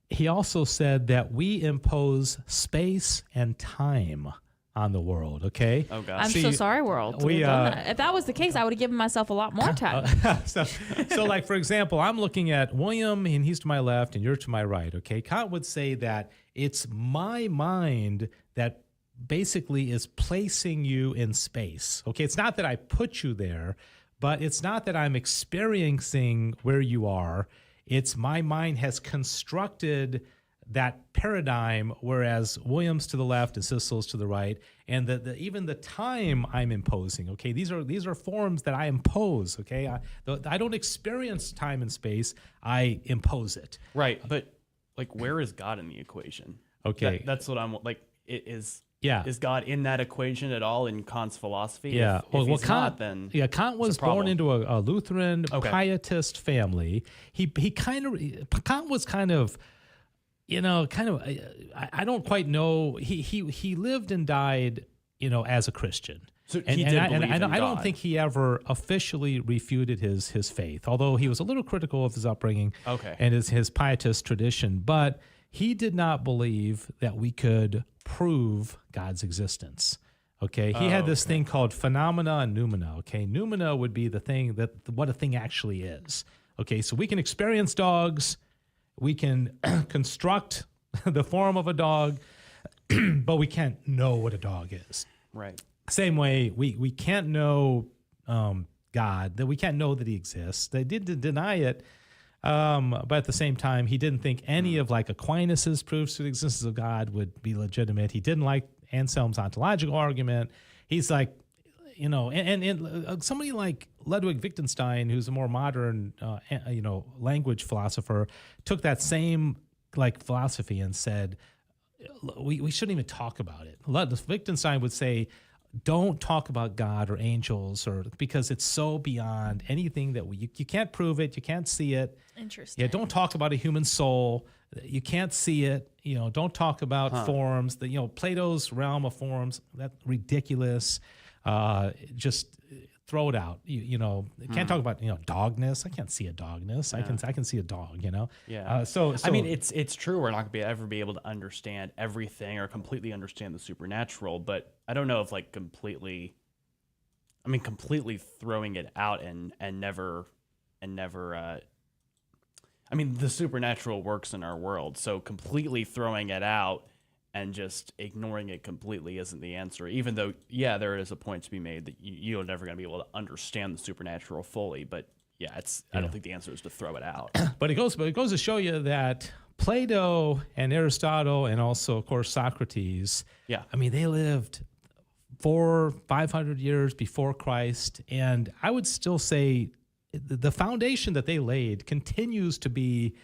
He also said that we impose space and time on the world, okay? Oh, gosh. I'm so sorry, world. If that was the case, I would have given myself a lot more time. So, like, for example, I'm looking at William, and he's to my left, and you're to my right, okay? Kant would say that it's my mind that basically is placing you in space, okay? It's not that I put you there, but it's not that I'm experiencing where you are. It's my mind has constructed that paradigm, whereas William's to the left and Cecil's to the right, and even the time I'm imposing. Okay, these are forms that I impose. Okay, I don't experience time and space; I impose it. Right, but like, where is God in the equation? Okay, that's what I'm like. Is God in that equation at all in Kant's philosophy? Yeah. If he's Kant, not, then Kant was born into a Lutheran pietist family. Kant was kind of, I don't quite know. He lived and died, as a Christian. So he did believe in God. I don't think he ever officially refuted his faith, although he was a little critical of his upbringing and his pietist tradition. But he did not believe that we could prove God's existence. Okay, he had this thing called phenomena and noumena. Okay, noumena would be the thing what a thing actually is. Okay, so we can experience dogs, we can construct the form of a dog, but we can't know what a dog is. Right. Same way, we can't know God, that we can't know that he exists. They did deny it. But at the same time, he didn't think any of like Aquinas's proofs to the existence of God would be legitimate. He didn't like Anselm's ontological argument. He's like, and somebody like Ludwig Wittgenstein, who's a more modern, language philosopher, took that same like philosophy and said, we shouldn't even talk about it. Wittgenstein would say, don't talk about God or angels, because it's so beyond anything that you can't prove it, you can't see it. Interesting. Yeah, don't talk about a human soul. You can't see it. Don't talk about forms. Plato's realm of forms, that's ridiculous. Just throw it out. Can't talk about dogness. I can't see a dogness. I can see a dog. Yeah. So I mean, it's true. We're not going to ever be able to understand everything or completely understand the supernatural. But I don't know if like completely throwing it out and never. I mean, the supernatural works in our world, so completely throwing it out and just ignoring it completely isn't the answer. Even though, yeah, there is a point to be made that you're never going to be able to understand the supernatural fully. But yeah, I don't think the answer is to throw it out. But it goes to show you that Plato and Aristotle and also, of course, Socrates. Yeah. I mean, they lived 400-500 years before Christ, and I would still say the foundation that they laid continues to be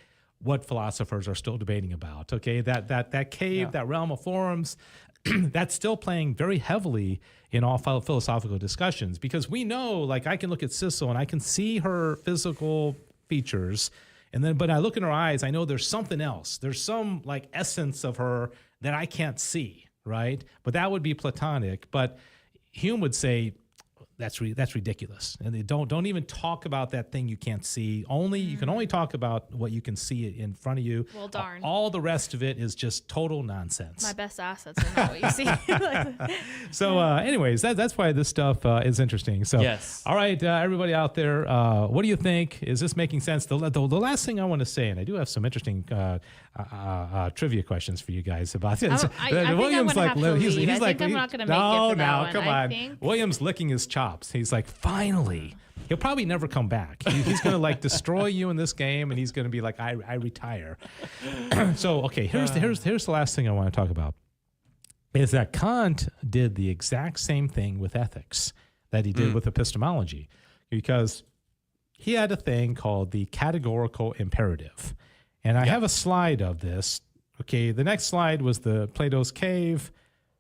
what philosophers are still debating about. Okay, that cave, that realm of forms, that's still playing very heavily in all philosophical discussions, because we know, like, I can look at Sissel and I can see her physical features, but I look in her eyes, I know there's something else. There's some like essence of her that I can't see, right? But that would be Platonic. But Hume would say, that's ridiculous, and they don't even talk about that thing you can't see. You can only talk about what you can see in front of you. Well, darn. All the rest of it is just total nonsense. My best assets are not what you see. So, anyways, that's why this stuff is interesting. So, yes. All right, everybody out there, what do you think? Is this making sense? The last thing I want to say, and I do have some interesting trivia questions for you guys about this. I think I'm going to have to leave. I think I'm not going to make it for that one. Come on. William's licking his chops. He's like, finally. He'll probably never come back. He's going to like destroy you in this game, and he's going to be like, I retire. So, okay, here's the last thing I want to talk about, is that Kant did the exact same thing with ethics that he did with epistemology, because he had a thing called the categorical imperative. And I have a slide of this. Okay, the next slide was the Plato's Cave,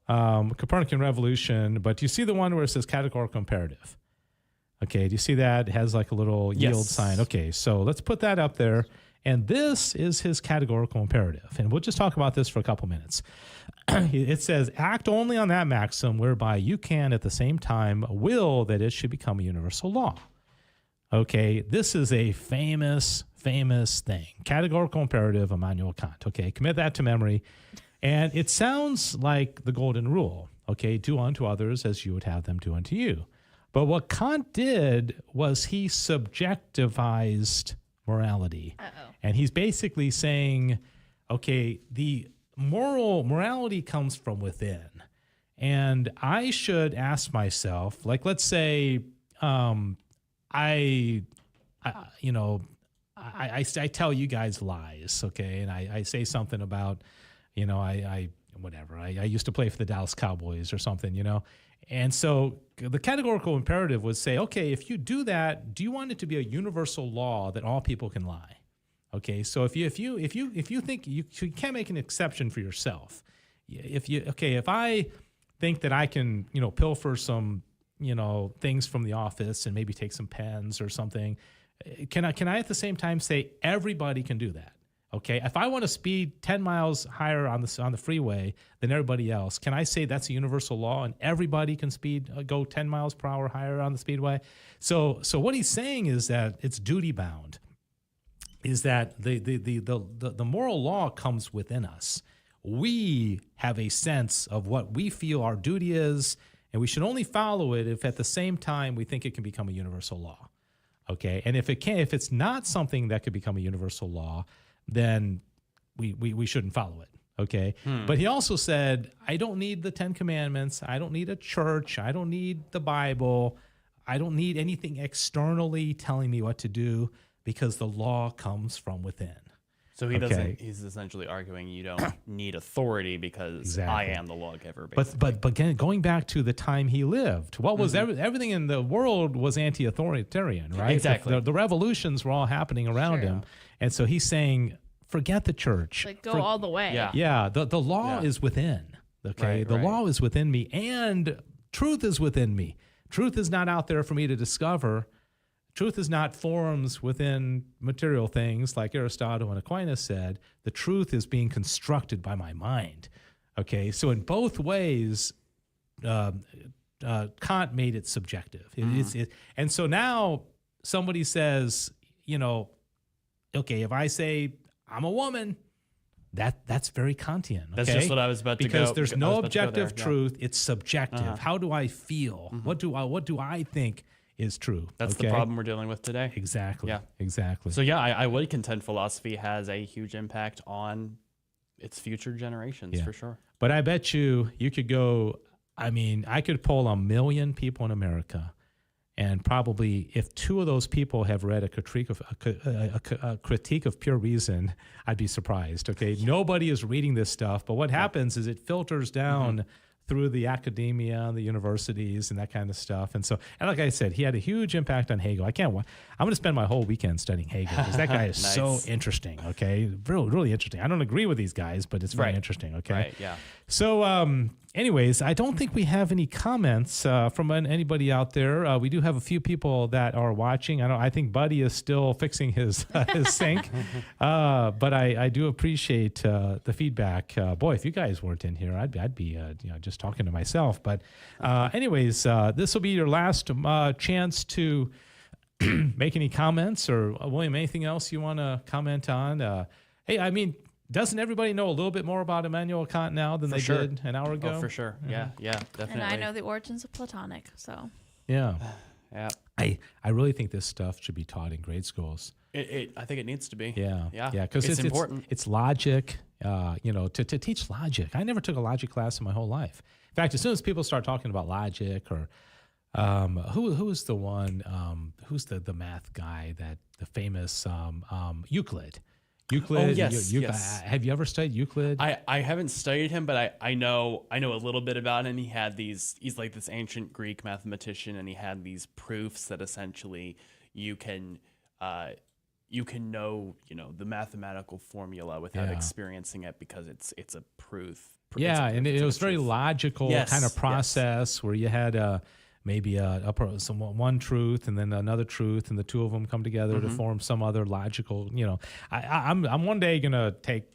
Copernican Revolution, but do you see the one where it says categorical imperative? Okay, do you see that? It has like a little yield sign. Okay, so let's put that up there. And this is his categorical imperative. And we'll just talk about this for a couple minutes. It says, act only on that maxim whereby you can at the same time will that it should become a universal law. Okay, this is a famous thing. Categorical imperative, Immanuel Kant. Okay, commit that to memory. And it sounds like the golden rule. Okay, do unto others as you would have them do unto you. But what Kant did was he subjectivized morality. And he's basically saying, okay, the morality comes from within. And I should ask myself, like, let's say I tell you guys lies, okay? And I say something about, I used to play for the Dallas Cowboys or something, And so the categorical imperative would say, okay, if you do that, do you want it to be a universal law that all people can lie? Okay, so if you think you can't make an exception for yourself, if I think that I can, pilfer some, things from the office and maybe take some pens or something, can I at the same time say everybody can do that? Okay, if I want to speed 10 miles higher on the freeway than everybody else, can I say that's a universal law and everybody can go 10 miles per hour higher on the speedway? So what he's saying is that it's duty bound, is that the moral law comes within us. We have a sense of what we feel our duty is, and we should only follow it if at the same time we think it can become a universal law. Okay, and if it's not something that could become a universal law, then we shouldn't follow it, okay? But he also said, I don't need the 10 Commandments. I don't need a church. I don't need the Bible. I don't need anything externally telling me what to do, because the law comes from within. So he's essentially arguing you don't need authority because I am the lawgiver, basically. But again, going back to the time he lived, what was everything in the world was anti-authoritarian, right? Exactly. The revolutions were all happening around him. And so he's saying, forget the church. Like, go all the way. Yeah, the law is within, okay? Right, the law is within me, and truth is within me. Truth is not out there for me to discover. Truth is not forms within material things like Aristotle and Aquinas said. The truth is being constructed by my mind. Okay, so in both ways, Kant made it subjective. And so now somebody says, okay, if I say I'm a woman, that's very Kantian. Okay? That's just what I was about to go. Because there's no objective there, yeah. truth. It's subjective. How do I feel? What do I think is true? That's the problem we're dealing with today. Exactly. Yeah. Exactly. So yeah, I would contend philosophy has a huge impact on its future generations for sure. But I bet you could go. I mean, I could poll 1 million people in America, and probably if 2 of those people have read a critique of pure reason, I'd be surprised. Okay, nobody is reading this stuff, but what happens is it filters down through the academia, the universities, and that kind of stuff. And like I said, he had a huge impact on Hegel. I'm going to spend my whole weekend studying Hegel because that guy is so interesting. Okay, really, really interesting. I don't agree with these guys, but it's very interesting. Okay, right, yeah. So, anyways, I don't think we have any comments from anybody out there. We do have a few people that are watching. I think Buddy is still fixing his sink, but I do appreciate the feedback. Boy, if you guys weren't in here, I'd be just talking to myself. But anyways, this will be your last chance to make any comments, or William, anything else you want to comment on? Hey, I mean, doesn't everybody know a little bit more about Immanuel Kant now than they did an hour ago? Oh, for sure. Yeah, definitely. And I know the origins of Platonic, so. Yeah. Yeah. I really think this stuff should be taught in grade schools. I think it needs to be. Yeah. Yeah. Because it's important. It's logic, to teach logic. I never took a logic class in my whole life. In fact, as soon as people start talking about logic, or who is the one, who's the math guy, that the famous Euclid. Oh, yes, yes. Have you ever studied Euclid? I haven't studied him, but I know a little bit about him. He's like this ancient Greek mathematician, and he had these proofs that essentially you can know the mathematical formula without experiening it, because it's a proof. Yeah, and it was very logical kind of process where you had maybe one truth and then another truth, and the two of them come together to form some other logical. I'm one day gonna take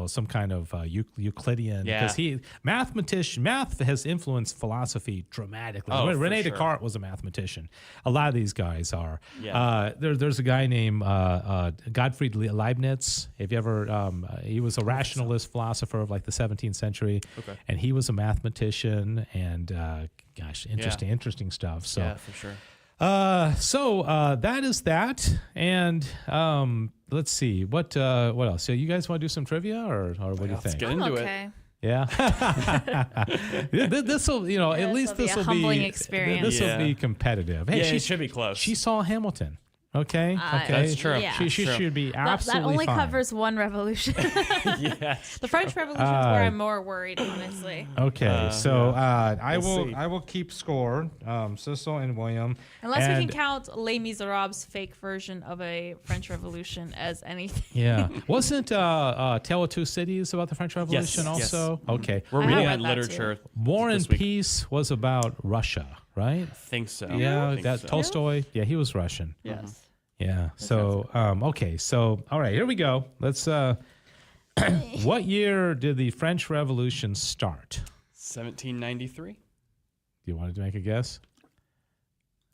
some kind of Euclidean, because math has influenced philosophy dramatically. Oh, René sure. Descartes was a mathematician. A lot of these guys are. Yeah. There's a guy named Gottfried Leibniz. If you ever, he was a rationalist philosopher of like the 17th century, and he was a mathematician. And interesting stuff. So yeah, for sure. So that is that, and let's see what else. So you guys want to do some trivia, or what do you think? Let's get into Okay. Yeah, this will at least this will be a humbling experience. This will be competitive. Hey, it should be close. She saw Hamilton. Okay, That's true. Yeah. She should be absolutely that only fine. covers one revolution. Yes. The French Revolution is where I'm more worried, honestly. Okay, so I see. will keep score, Cecil and William. Unless we can count Les Miserables' fake version of a French Revolution as anything. Yeah, wasn't Tale of Two Cities about the French Revolution Yes, also? yes. Okay, We're I reading read on that literature. War and this week. Peace was about Russia, right? I think so. Yeah, I think that so. Tolstoy. Yeah, he was Russian. Yes. Yeah. So okay. So all right, here we go. Let's. What year did the French Revolution start? 1793. Do you want to make a guess?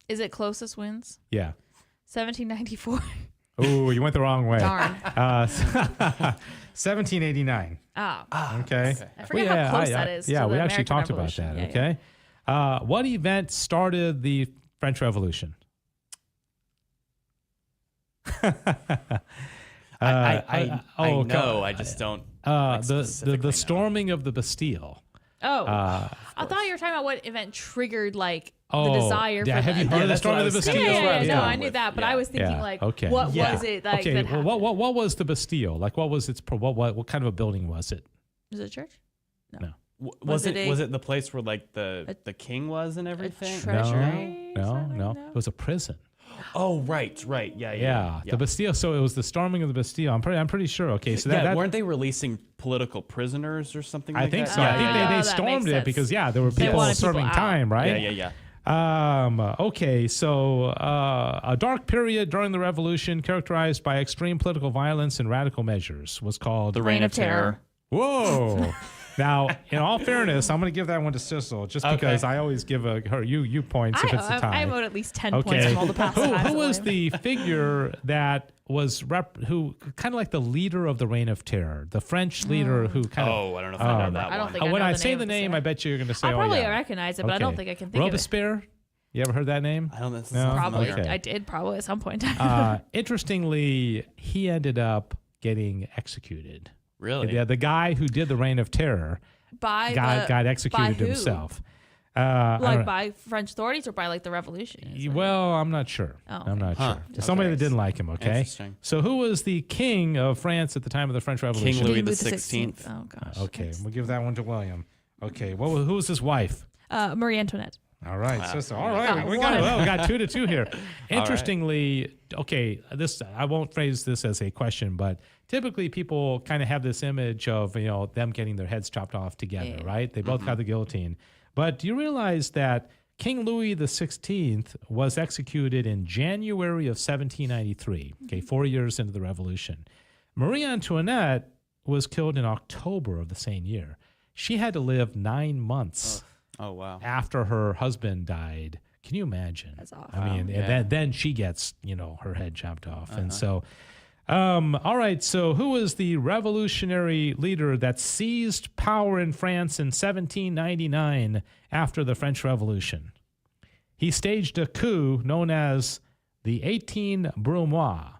Is it closest wins? Yeah. 1794. Oh, you went the wrong way. Darn. 1789. Oh. Okay. I forget how close that is. Yeah, to we the actually American talked about Revolution. that. Yeah, Okay. What event started the French Revolution? I oh, know. I just don't. like, the specifically know. storming of the Bastille. Oh, I thought you were talking about what event triggered the Oh, desire yeah, for have you that. heard of the that's storming what of the I was Bastille? kinda- Yeah, that's what no, I was I going knew with. that, but Yeah. I was thinking Yeah, okay. what Yeah. was it like Okay, that well, happened? what was the Bastille? Like, what was its what kind of a building was it? Was it a church? No. Was it it a- the place where like the king was and A everything? treasury? No, Something? no. It was a prison. Oh, right. Yeah. The Bastille. So it was the storming of the Bastille. I'm pretty sure. Okay, so that weren't they releasing political prisoners or something I like think that? so. Yeah, I think yeah, they that stormed makes it sense. because there were They people wanted serving people out. time, right? Yeah. Okay, so a dark period during the revolution characterized by extreme political violence and radical measures was called The Reign of Terror. Whoa. Now, in all fairness, I'm going to give that one to Sissel just because I always give you points if it's a tie. I owed at least 10 points from all the past times. Who was the figure that was who kind of like the leader of the Reign of Terror, the French leader who kind of. Oh, I don't know if I know that I don't one. think I when know I the say name the of name, I bet you're going to say, I'll probably yeah. recognize it, but I don't think I can think of it. Robespierre? You ever heard that name? I don't know. No? Probably. Okay. I did probably at some point. Interestingly, he ended up getting executed. Really? Yeah, the guy who did the Reign of Terror got executed who? himself. Like by French authorities or by like the revolution? Well, I'm not sure. I'm not sure. Somebody that didn't like him, okay? Interesting. So who was the king of France at the time of the French Revolution? King Louis the the 16th. Oh gosh. Okay, we'll give that one to William. Okay, who was his wife? Marie Antoinette. All right, sister. All right, we one. got 2-2 here. Interestingly, okay, I won't phrase this as a question, but typically people kind of have this image of them getting their heads chopped off together, right? They both got the guillotine. But do you realize that King Louis the 16th was executed in January of 1793? Okay, 4 years into the Revolution. Marie Antoinette was killed in October of the same year. She had to live 9 months. Oh, wow. After her husband died. Can you imagine? That's awful. I mean, and then she gets, her head chopped off. And so, all right. So who was the revolutionary leader that seized power in France in 1799 after the French Revolution? He staged a coup known as the 18 Brumaire,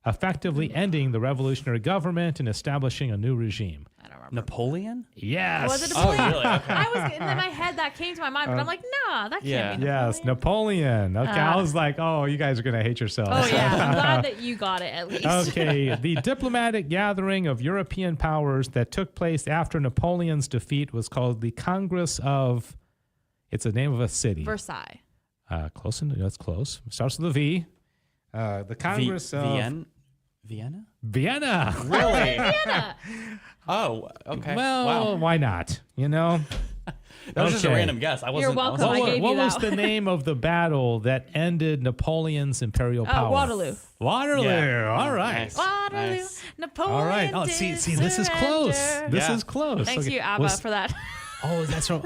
effectively ending the revolutionary government and establishing a new regime. I don't remember. Napoleon? Yes. Was it Napoleon? Oh, really? Okay. I was in my head that came to my mind, but I'm like, nah, that can't be Napoleon. Yes, Napoleon. Okay, I was like, oh, you guys are going to hate yourselves. Oh yeah, I'm glad that you got it at least. Okay, the diplomatic gathering of European powers that took place after Napoleon's defeat was called the Congress of, it's the name of a city. Versailles. That's close. Starts with a V. The Congress of... Vienna? Vienna. Really? Vienna. Oh, okay. Well, why not? That was just a random guess. I wasn't. You're welcome. I gave What you was that. the name of the battle that ended Napoleon's imperial power? Waterloo. Waterloo. Yeah. All right. Nice. Waterloo. Nice. Napoleon. All right. Oh, see, this is close. surrender. This is close. Thanks Okay. you, ABBA, for that. Oh, that's from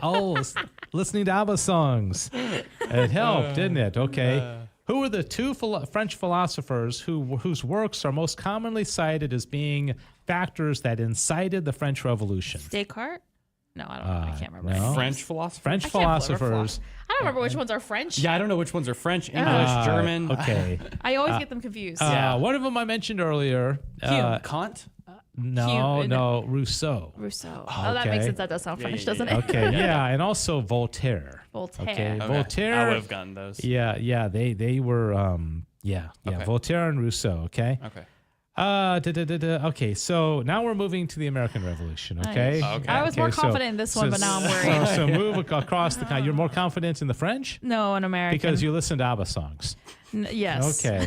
listening to ABBA songs. It helped, didn't it? Okay. Who were the two French philosophers whose works are most commonly cited as being factors that incited the French Revolution? Descartes? No, I don't know. I can't remember. no. French philosopher? French I can't remember philosophers. I don't remember which ones are French. Yeah, I don't know which ones are French, English, German. Okay. I always get them confused. One of them I mentioned earlier. Kant? No, Rousseau. Rousseau. Oh, that makes okay. sense. That does sound French, yeah, doesn't yeah. it? Okay, yeah, and also Voltaire. Voltaire. Okay, Okay. Voltaire. I would have gotten those. Yeah, they were Okay. Voltaire and Rousseau. Okay. Okay. Okay, so now we're moving to the American Revolution. Okay. Nice. Okay. I was more so- confident in this one, but now I'm worried. So move across the. You're more confident in the French No, an American. because you listen to ABBA songs. Yes. Okay.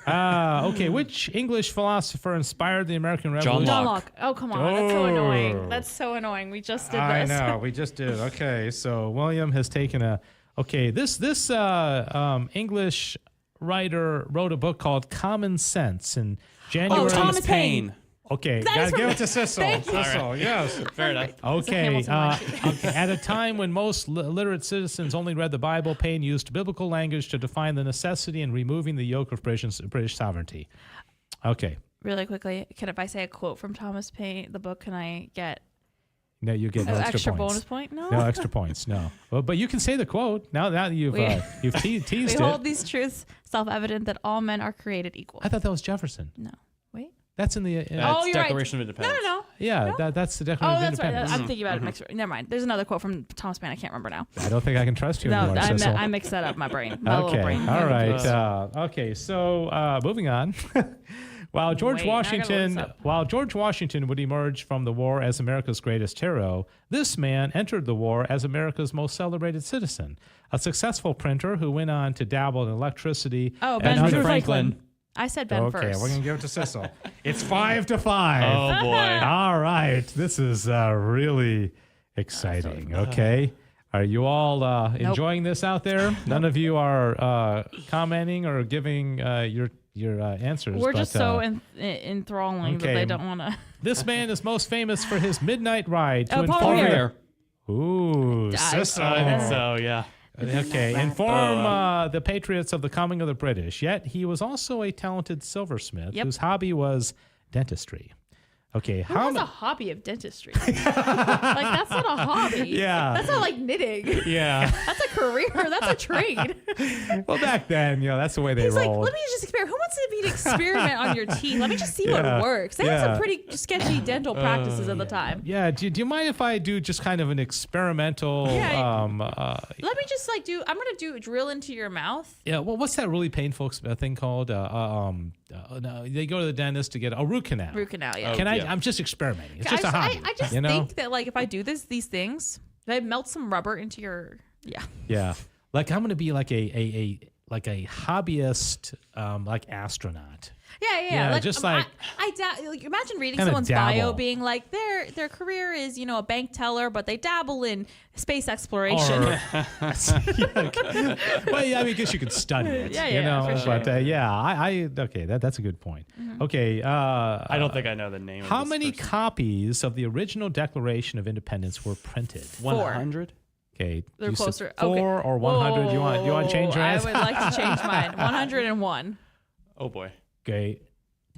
Okay. Which English philosopher inspired the American Revolution? John Locke. Locke. Oh, come on. That's so Oh. annoying. That's so annoying. We just did I this. know. We just did. Okay. So William has taken a. Okay. This English writer wrote a book called Common Sense in January. Thomas Paine. Okay. That Gotta is give from- it to Sissel. Thank you. Sissel. Yes. Fair enough. Okay. Hamilton line. Okay. At a time when most literate citizens only read the Bible, Paine used biblical language to define the necessity in removing the yoke of British sovereignty. Okay. Really quickly, if I say a quote from Thomas Paine, the book, can I get No, you get no an extra points. bonus point? No. No extra points. No. Well, but you can say the quote now that you've teased We it. hold these truths self-evident that all men are created equal. I thought that was Jefferson. No. Wait. That's in the. That's Oh, you're right. Declaration of No, Independence. no, no. Yeah, No? that's the Oh, Declaration of that's right. Independence. I'm thinking about it. Mixed. Never mind. There's another quote from Thomas Paine. I can't remember now. I don't think I can trust you No, anymore, Sissel. I mixed that up. My brain. My little Okay. brain. All right. Okay. So moving on. While George Wait, now I gotta look this Washington up. would emerge from the war as America's greatest hero, this man entered the war as America's most celebrated citizen, a successful printer who went on to dabble in electricity. Oh, and Benjamin other- Franklin. I said Ben Okay, first. we're gonna give it to Sissel. It's 5-5. Oh, boy. All right, this is really exciting. Okay, are you all enjoying this out there? None of you are commenting or giving your your answers. We're but, just so enthralling that okay. they don't want to. This man is most famous for his midnight ride to Oh, Paul inform. Revere. Ooh, I- Cicero. I think so. Yeah. Okay, inform the patriots of the coming of the British. Yet he was also a talented silversmith whose hobby was dentistry. Okay, Who has a hobby of dentistry? Like, that's not a hobby. Yeah. That's not like knitting. Yeah. That's a career. That's a trade. Well, back then, that's the way they He's like, rolled. let me just experiment. Who wants to be an experiment on your teeth? Let me just see what works. They had some pretty sketchy dental practices at the time. Yeah. Do you mind if I do just kind of an experimental? Yeah. Let me just I'm gonna drill into your mouth. Yeah. Well, what's that really painful thing called? No, they go to the dentist to get a root canal. Root canal. Yeah. Can I'm just experimenting. It's just a hobby. I just think that like if I do these things, I melt some rubber into your Yeah. Like I'm gonna be like a hobbyist, like astronaut. Yeah. Like, just I imagine reading kinda someone's dabble. bio being like their career is a bank teller, but they dabble in space exploration. Well, yeah, I mean, I guess you could study it. for sure. But okay, that's a good point. Okay, I don't think I know the name. how of this many person. copies of the original Declaration of Independence were printed? 100? Okay, They're you said closer. 4 Okay. or 100? You want to change your answer? I would like to change mine. 101. Oh boy. Okay,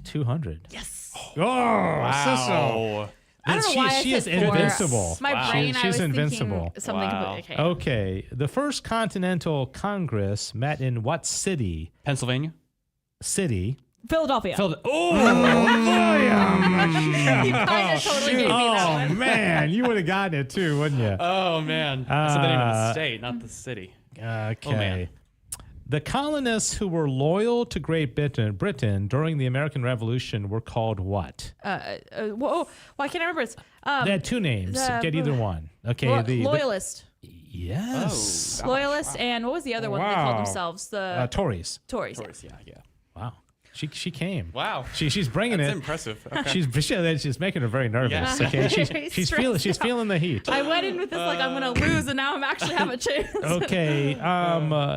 200. Yes. Oh, Wow. I don't know why she I is said 4. invincible. My Wow. brain, I She's was invincible. thinking something Wow. completely. Okay. Okay, the First Continental Congress met in what city? Pennsylvania? City. Philadelphia. Oh, You kind of totally gave me that one. man, you would have gotten it too, wouldn't you? Oh man. That's the name of the state, not the city. Okay. man. The colonists who were loyal to Great Britain during the American Revolution were called what? Whoa, why can't I remember? It's They had two names. Get either one. Okay. loyalist. Yes. Loyalist, and what was the other one that they called themselves? The Tories. Tories. Yeah. Wow. She came. Wow. She's bringing That's it. impressive. Okay. She's making her very nervous. Yeah. Okay. Very She's stressed feeling the heat. I went in with this like I'm gonna lose, and now I'm actually have a chance. Okay.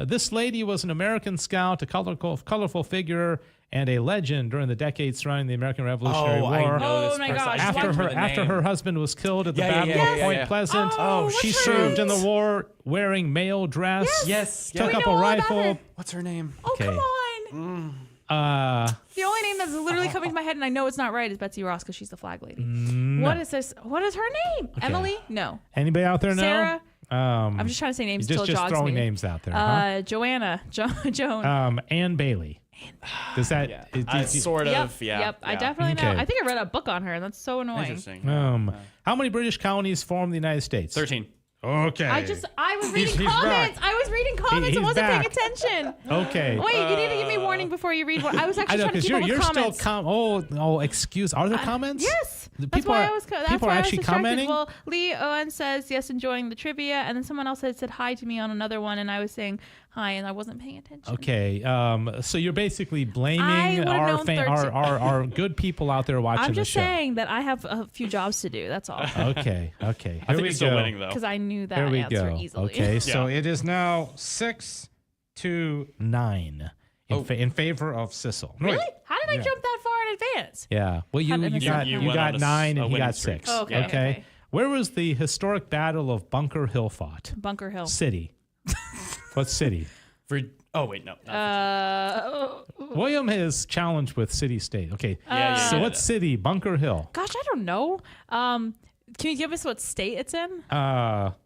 This lady was an American scout, a colorful figure, and a legend during the decades surrounding the American Revolutionary War. I know this Oh my person. gosh. I just After can't remember the her name. husband was killed at the Yeah, Battle yeah, of yeah, Point yeah. Pleasant, Oh, she what's her served in name? the war wearing male dress. Yes. Took Yeah. up know a all about rifle. her. What's her name? Oh Okay. come on! The only name that's literally coming to my head, and I know it's not right, is Betsy Ross because she's the flag lady. What is this? What is her name? Emily? No. Anybody out there know? Sarah? I'm just trying to say names until it just jogs throwing me. names out there. Huh? Joanna. Joan. Anne Bailey. Does that? Sort of. Yep. Yeah. Yep. I yeah. definitely know. Okay. I think I read a book on her, and that's so annoying. Interesting. How many British colonies formed the United States? 13. Okay. I was reading he's comments. back. I was reading comments He's and wasn't back. paying attention. Okay. Wait, you need to give me warning before you read. I was I actually know trying to because keep up with you're still comments. excuse. Are there comments? Yes. The That's people why are I was. That's people why are I was actually distracted. commenting. Well, Lee Owen says yes, enjoying the trivia, and then someone else said hi to me on another one, and I was saying hi, and I wasn't paying attention. Okay. So you're basically I blaming would've our known 13. our good people out there watching I'm the just show. saying that I have a few jobs to do. That's all. Okay. I Here think we you're still go. winning though. Because I knew that Here we answer go. easily. Okay. So Yeah. it is now 6-9 in favor of Sissel. Really? How did I jump that far in advance? Yeah. Well, you How did I got You you went got on 9 a and he winning got streak. 6. Oh, okay. Where was the historic battle of Bunker Hill fought? Bunker Hill. City. What city? Oh wait, no. not William is challenged with city state. Okay. yeah, So yeah, what city? Bunker Hill. Gosh, I don't know. Can you give us what state it's in?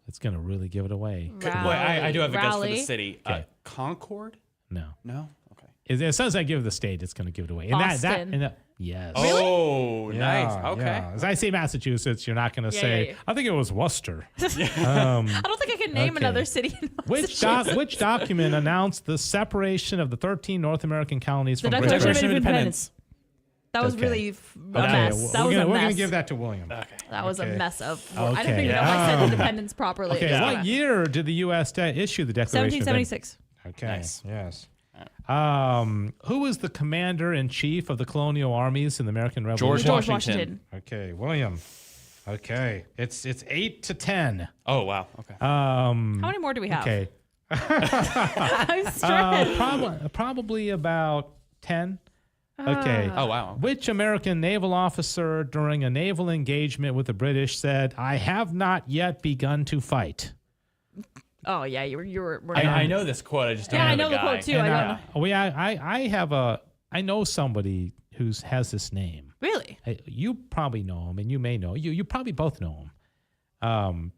It's gonna really give it away. Well, I do have a guess for the Raleigh. city. Okay. Concord? No. No. Okay. As soon as I give the state, it's gonna give it away. Boston. Yes. Oh, Yeah, nice. Okay. yeah. As I say Massachusetts, you're not going to say, yeah. I think it was Worcester. I don't think I can name okay. another city in Which Massachusetts. which document announced the separation of the 13 North American colonies The from Declaration Britain? of Independence. That was Okay. really a Okay, mess. That we're was a going to mess. give that to William. That was a Okay. mess of. I Okay. don't even know if I said independence properly. Okay, what year did the U.S. issue the Declaration of Independence? 1776. Okay, Nice. yes. Who was the commander-in-chief of the colonial armies in the American Revolution? George Washington. Okay, William. Okay, it's 8-10. Oh wow. Okay. How many more do we have? Okay, I'm stressed. probably about 10. Okay. Oh, wow. Which American naval officer during a naval engagement with the British said, "I have not yet begun to fight"? Oh yeah, you were. I know this quote. I just don't Yeah, know I know the guy. quote too. I don't know. I know somebody who has this name. Really? You probably know him, and you may know. You probably both know him.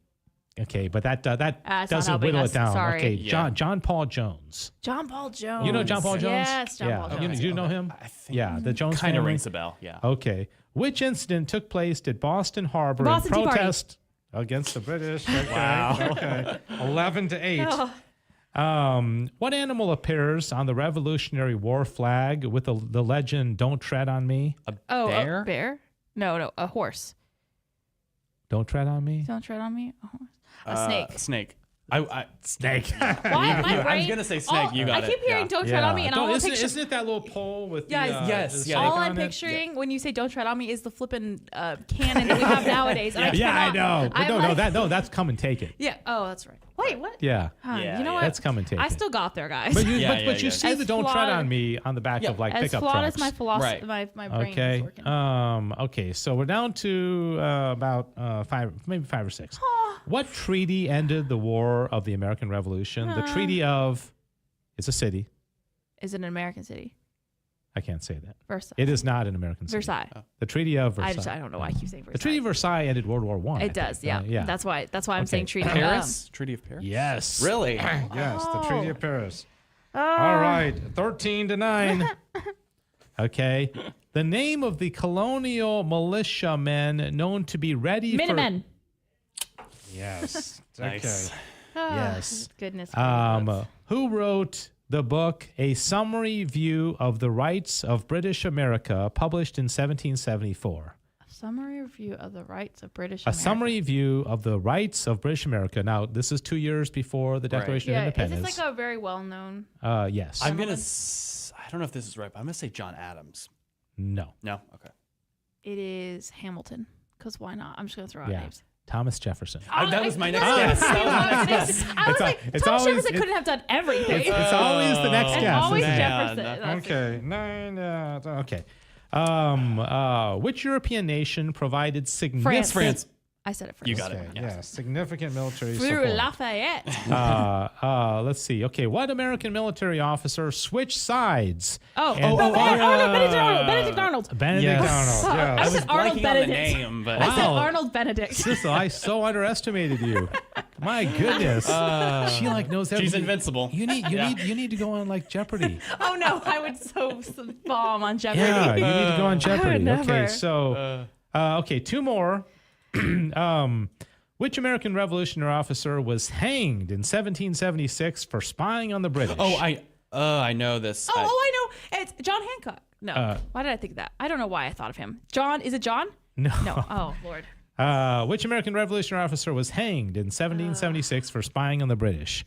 Okay, but that not doesn't helping whittle us. it down. Sorry. Okay, Yeah. John Paul Jones. John Paul Jones. You know John Paul Jones? Yes, John Paul Jones. You know him? I think Yeah, the Jones kind of family. rings a bell. Yeah. Okay. Which incident took place at Boston Harbor Boston Tea in Party. protest against the British? Okay, Wow. okay. 11-8. Oh. What animal appears on the Revolutionary War flag with the legend "Don't tread on me"? Bear? A bear? No, a horse. Don't tread on me. Don't tread on me. A horse. A snake. Snake. Snake. Why my brain? I was gonna say snake. You got I keep hearing Yeah. "Don't tread on me," and all I'm picturing. Isn't it that little pole with Yes. the Yes, the yeah. snake All on I'm it? picturing when you say "Don't tread on me" is the flipping cannon that we have nowadays. And Yeah, I cannot- know. But I'm like- that's come and take it. Yeah. Oh, that's right. Wait, what? Yeah. Huh, Yeah, you know yeah. what? That's come and take I it. still got there, guys. But you, Yeah, but you yeah. see As the "Don't tread flawed- on me" on the back Yeah. of like as pickup flawed trucks. as my philosophy, Right. my brain Okay. is working. Okay. So we're down to about 5 or 6. What treaty ended the War of the American Revolution? The Treaty of. It's a city. Is it an American city? I can't say that. Versailles. It is not an American city. Versailles. The Treaty of Versailles. I don't know why I keep saying Versailles. The Treaty of Versailles ended World War One. It does, yeah. Yeah. That's why I'm Okay. saying treaty. Paris? Treaty of Paris? Yes. Really? Yes, the Treaty of Paris. Oh. All right, 13-9. Okay. The name of the colonial militiamen known to be ready Minutemen. for. Yes. Nice. Okay. Oh, Yes. Goodness. Who wrote the book A Summary View of the Rights of British America, published in 1774? Summary review of the rights of British A America. summary view of the rights of British America. Now, this is 2 years before the Declaration Yeah, of is Independence. this like a very well-known? Yes. I'm going to, I don't know if this is right, but I'm going to say John Adams. No. No? Okay. It is Hamilton. Because why not? I'm just going to throw out Yeah. names. Thomas Jefferson. That was my next guess. That was my next guess. I was like, it's Thomas always- Jefferson couldn't have done everything. It's always the next and guess. always isn't it? Man. Jefferson. That's Okay. Okay. Which European nation provided significant? France. I said it first. You got Okay, it. yeah, significant military Through support. Lafayette. Let's see. Okay, what American military officer switched sides? Benedict Arnold. Benedict Yes. Arnold. I Yes. said Arnold Blanking on the Benedict. name, but I said Wow. Arnold Benedict. Sissel, I so underestimated you. My goodness. She like knows everything. she's invincible. You need to go on like Jeopardy. Oh no, I would so bomb on Jeopardy. Yeah, you need to go on Jeopardy. never. Okay, so okay, 2 more. Which American revolutionary officer was hanged in 1776 for spying on the British? I know this. I know. It's John Hancock. No. Why did I think of that? I don't know why I thought of him. John, is it John? No. No. Oh, Lord. Which American revolutionary officer was hanged in 1776 for spying on the British?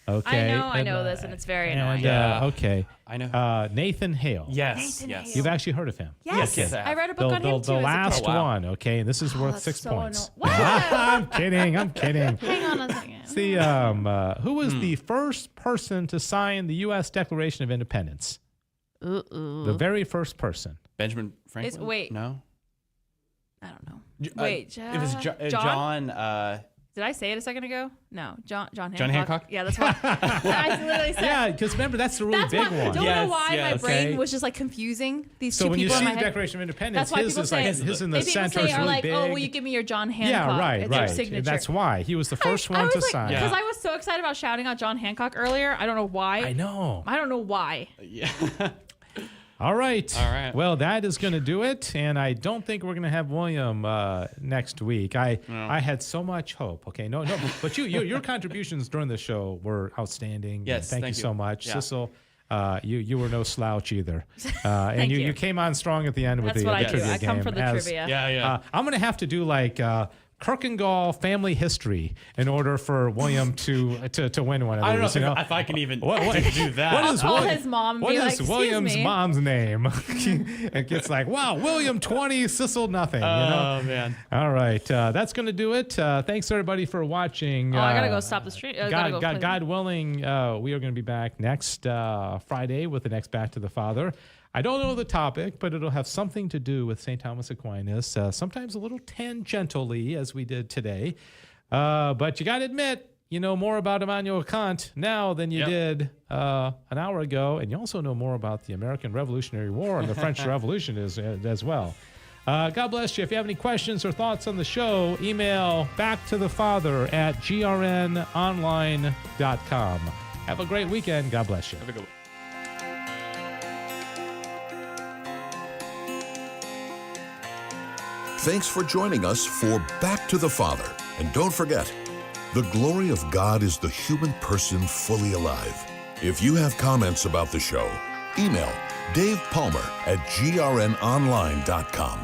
Okay. I know this, and it's very annoying. Yeah. Okay. I know. Nathan Hale. Yes. Nathan Yes. Hale. You've actually heard of him. Yes. Yes, I have. I read a book on him too. The as a last kid. Oh, wow. one, okay, and this is worth that's 6 so points. What? I'm kidding. Hang on a second. See, who was the first person to sign the U.S. Declaration of Independence? The very first person. Benjamin Franklin? wait. No. I don't know. Wait, It was John? John. Did I say it a second ago? No, John Hancock. John Hancock? Yeah, that's why. I literally said. Yeah, because remember, that's the really That's big why. one. Don't Yes, know why my yes. brain Okay. was just like confusing these So two when you people see in the my head. Declaration of Independence, That's why his people is like say. his in the Maybe people center say is are really like, big. oh, will you give me your John Hancock? Yeah, right, It's your right. signature. And that's why he was the first I one was to like, sign. because I was so excited about shouting out John Hancock earlier. I don't know why. I know. I don't know why. Yeah. All right. All right. Well, that is going to do it, and I don't think we're going to have William next week. I had so much hope. Okay, no, but your contributions during the show were outstanding. Yes, thank you thank so you. much, Yeah. Sissel. You were no slouch either, and you you. came on strong at the end with That's the what I do. trivia I come game. for the trivia. Yeah. I'm going to have to do like Kirkendall family history in order for William to win one of I don't know these. if I can even do that. What is Call William- his mom and what be is like, "Excuse William's me." mom's name? It gets like, wow, William 20, Cecil nothing. Oh, man. All right, that's going to do it. Thanks everybody for watching. Oh, I gotta go stop the stream. God willing, we are going to be back next Friday with the next Back to the Father. I don't know the topic, but it'll have something to do with St. Thomas Aquinas, sometimes a little tangentially, as we did today. But you got to admit, you know more about Immanuel Kant now than you did an hour ago, and you also know more about the American Revolutionary War and the French Revolution as well. God bless you. If you have any questions or thoughts on the show, email backtothefather@grnonline.com. Have a great weekend. God bless you. Have a good one. Thanks for joining us for Back to the Father. And don't forget, the glory of God is the human person fully alive. If you have comments about the show, email Dave Palmer at grnonline.com.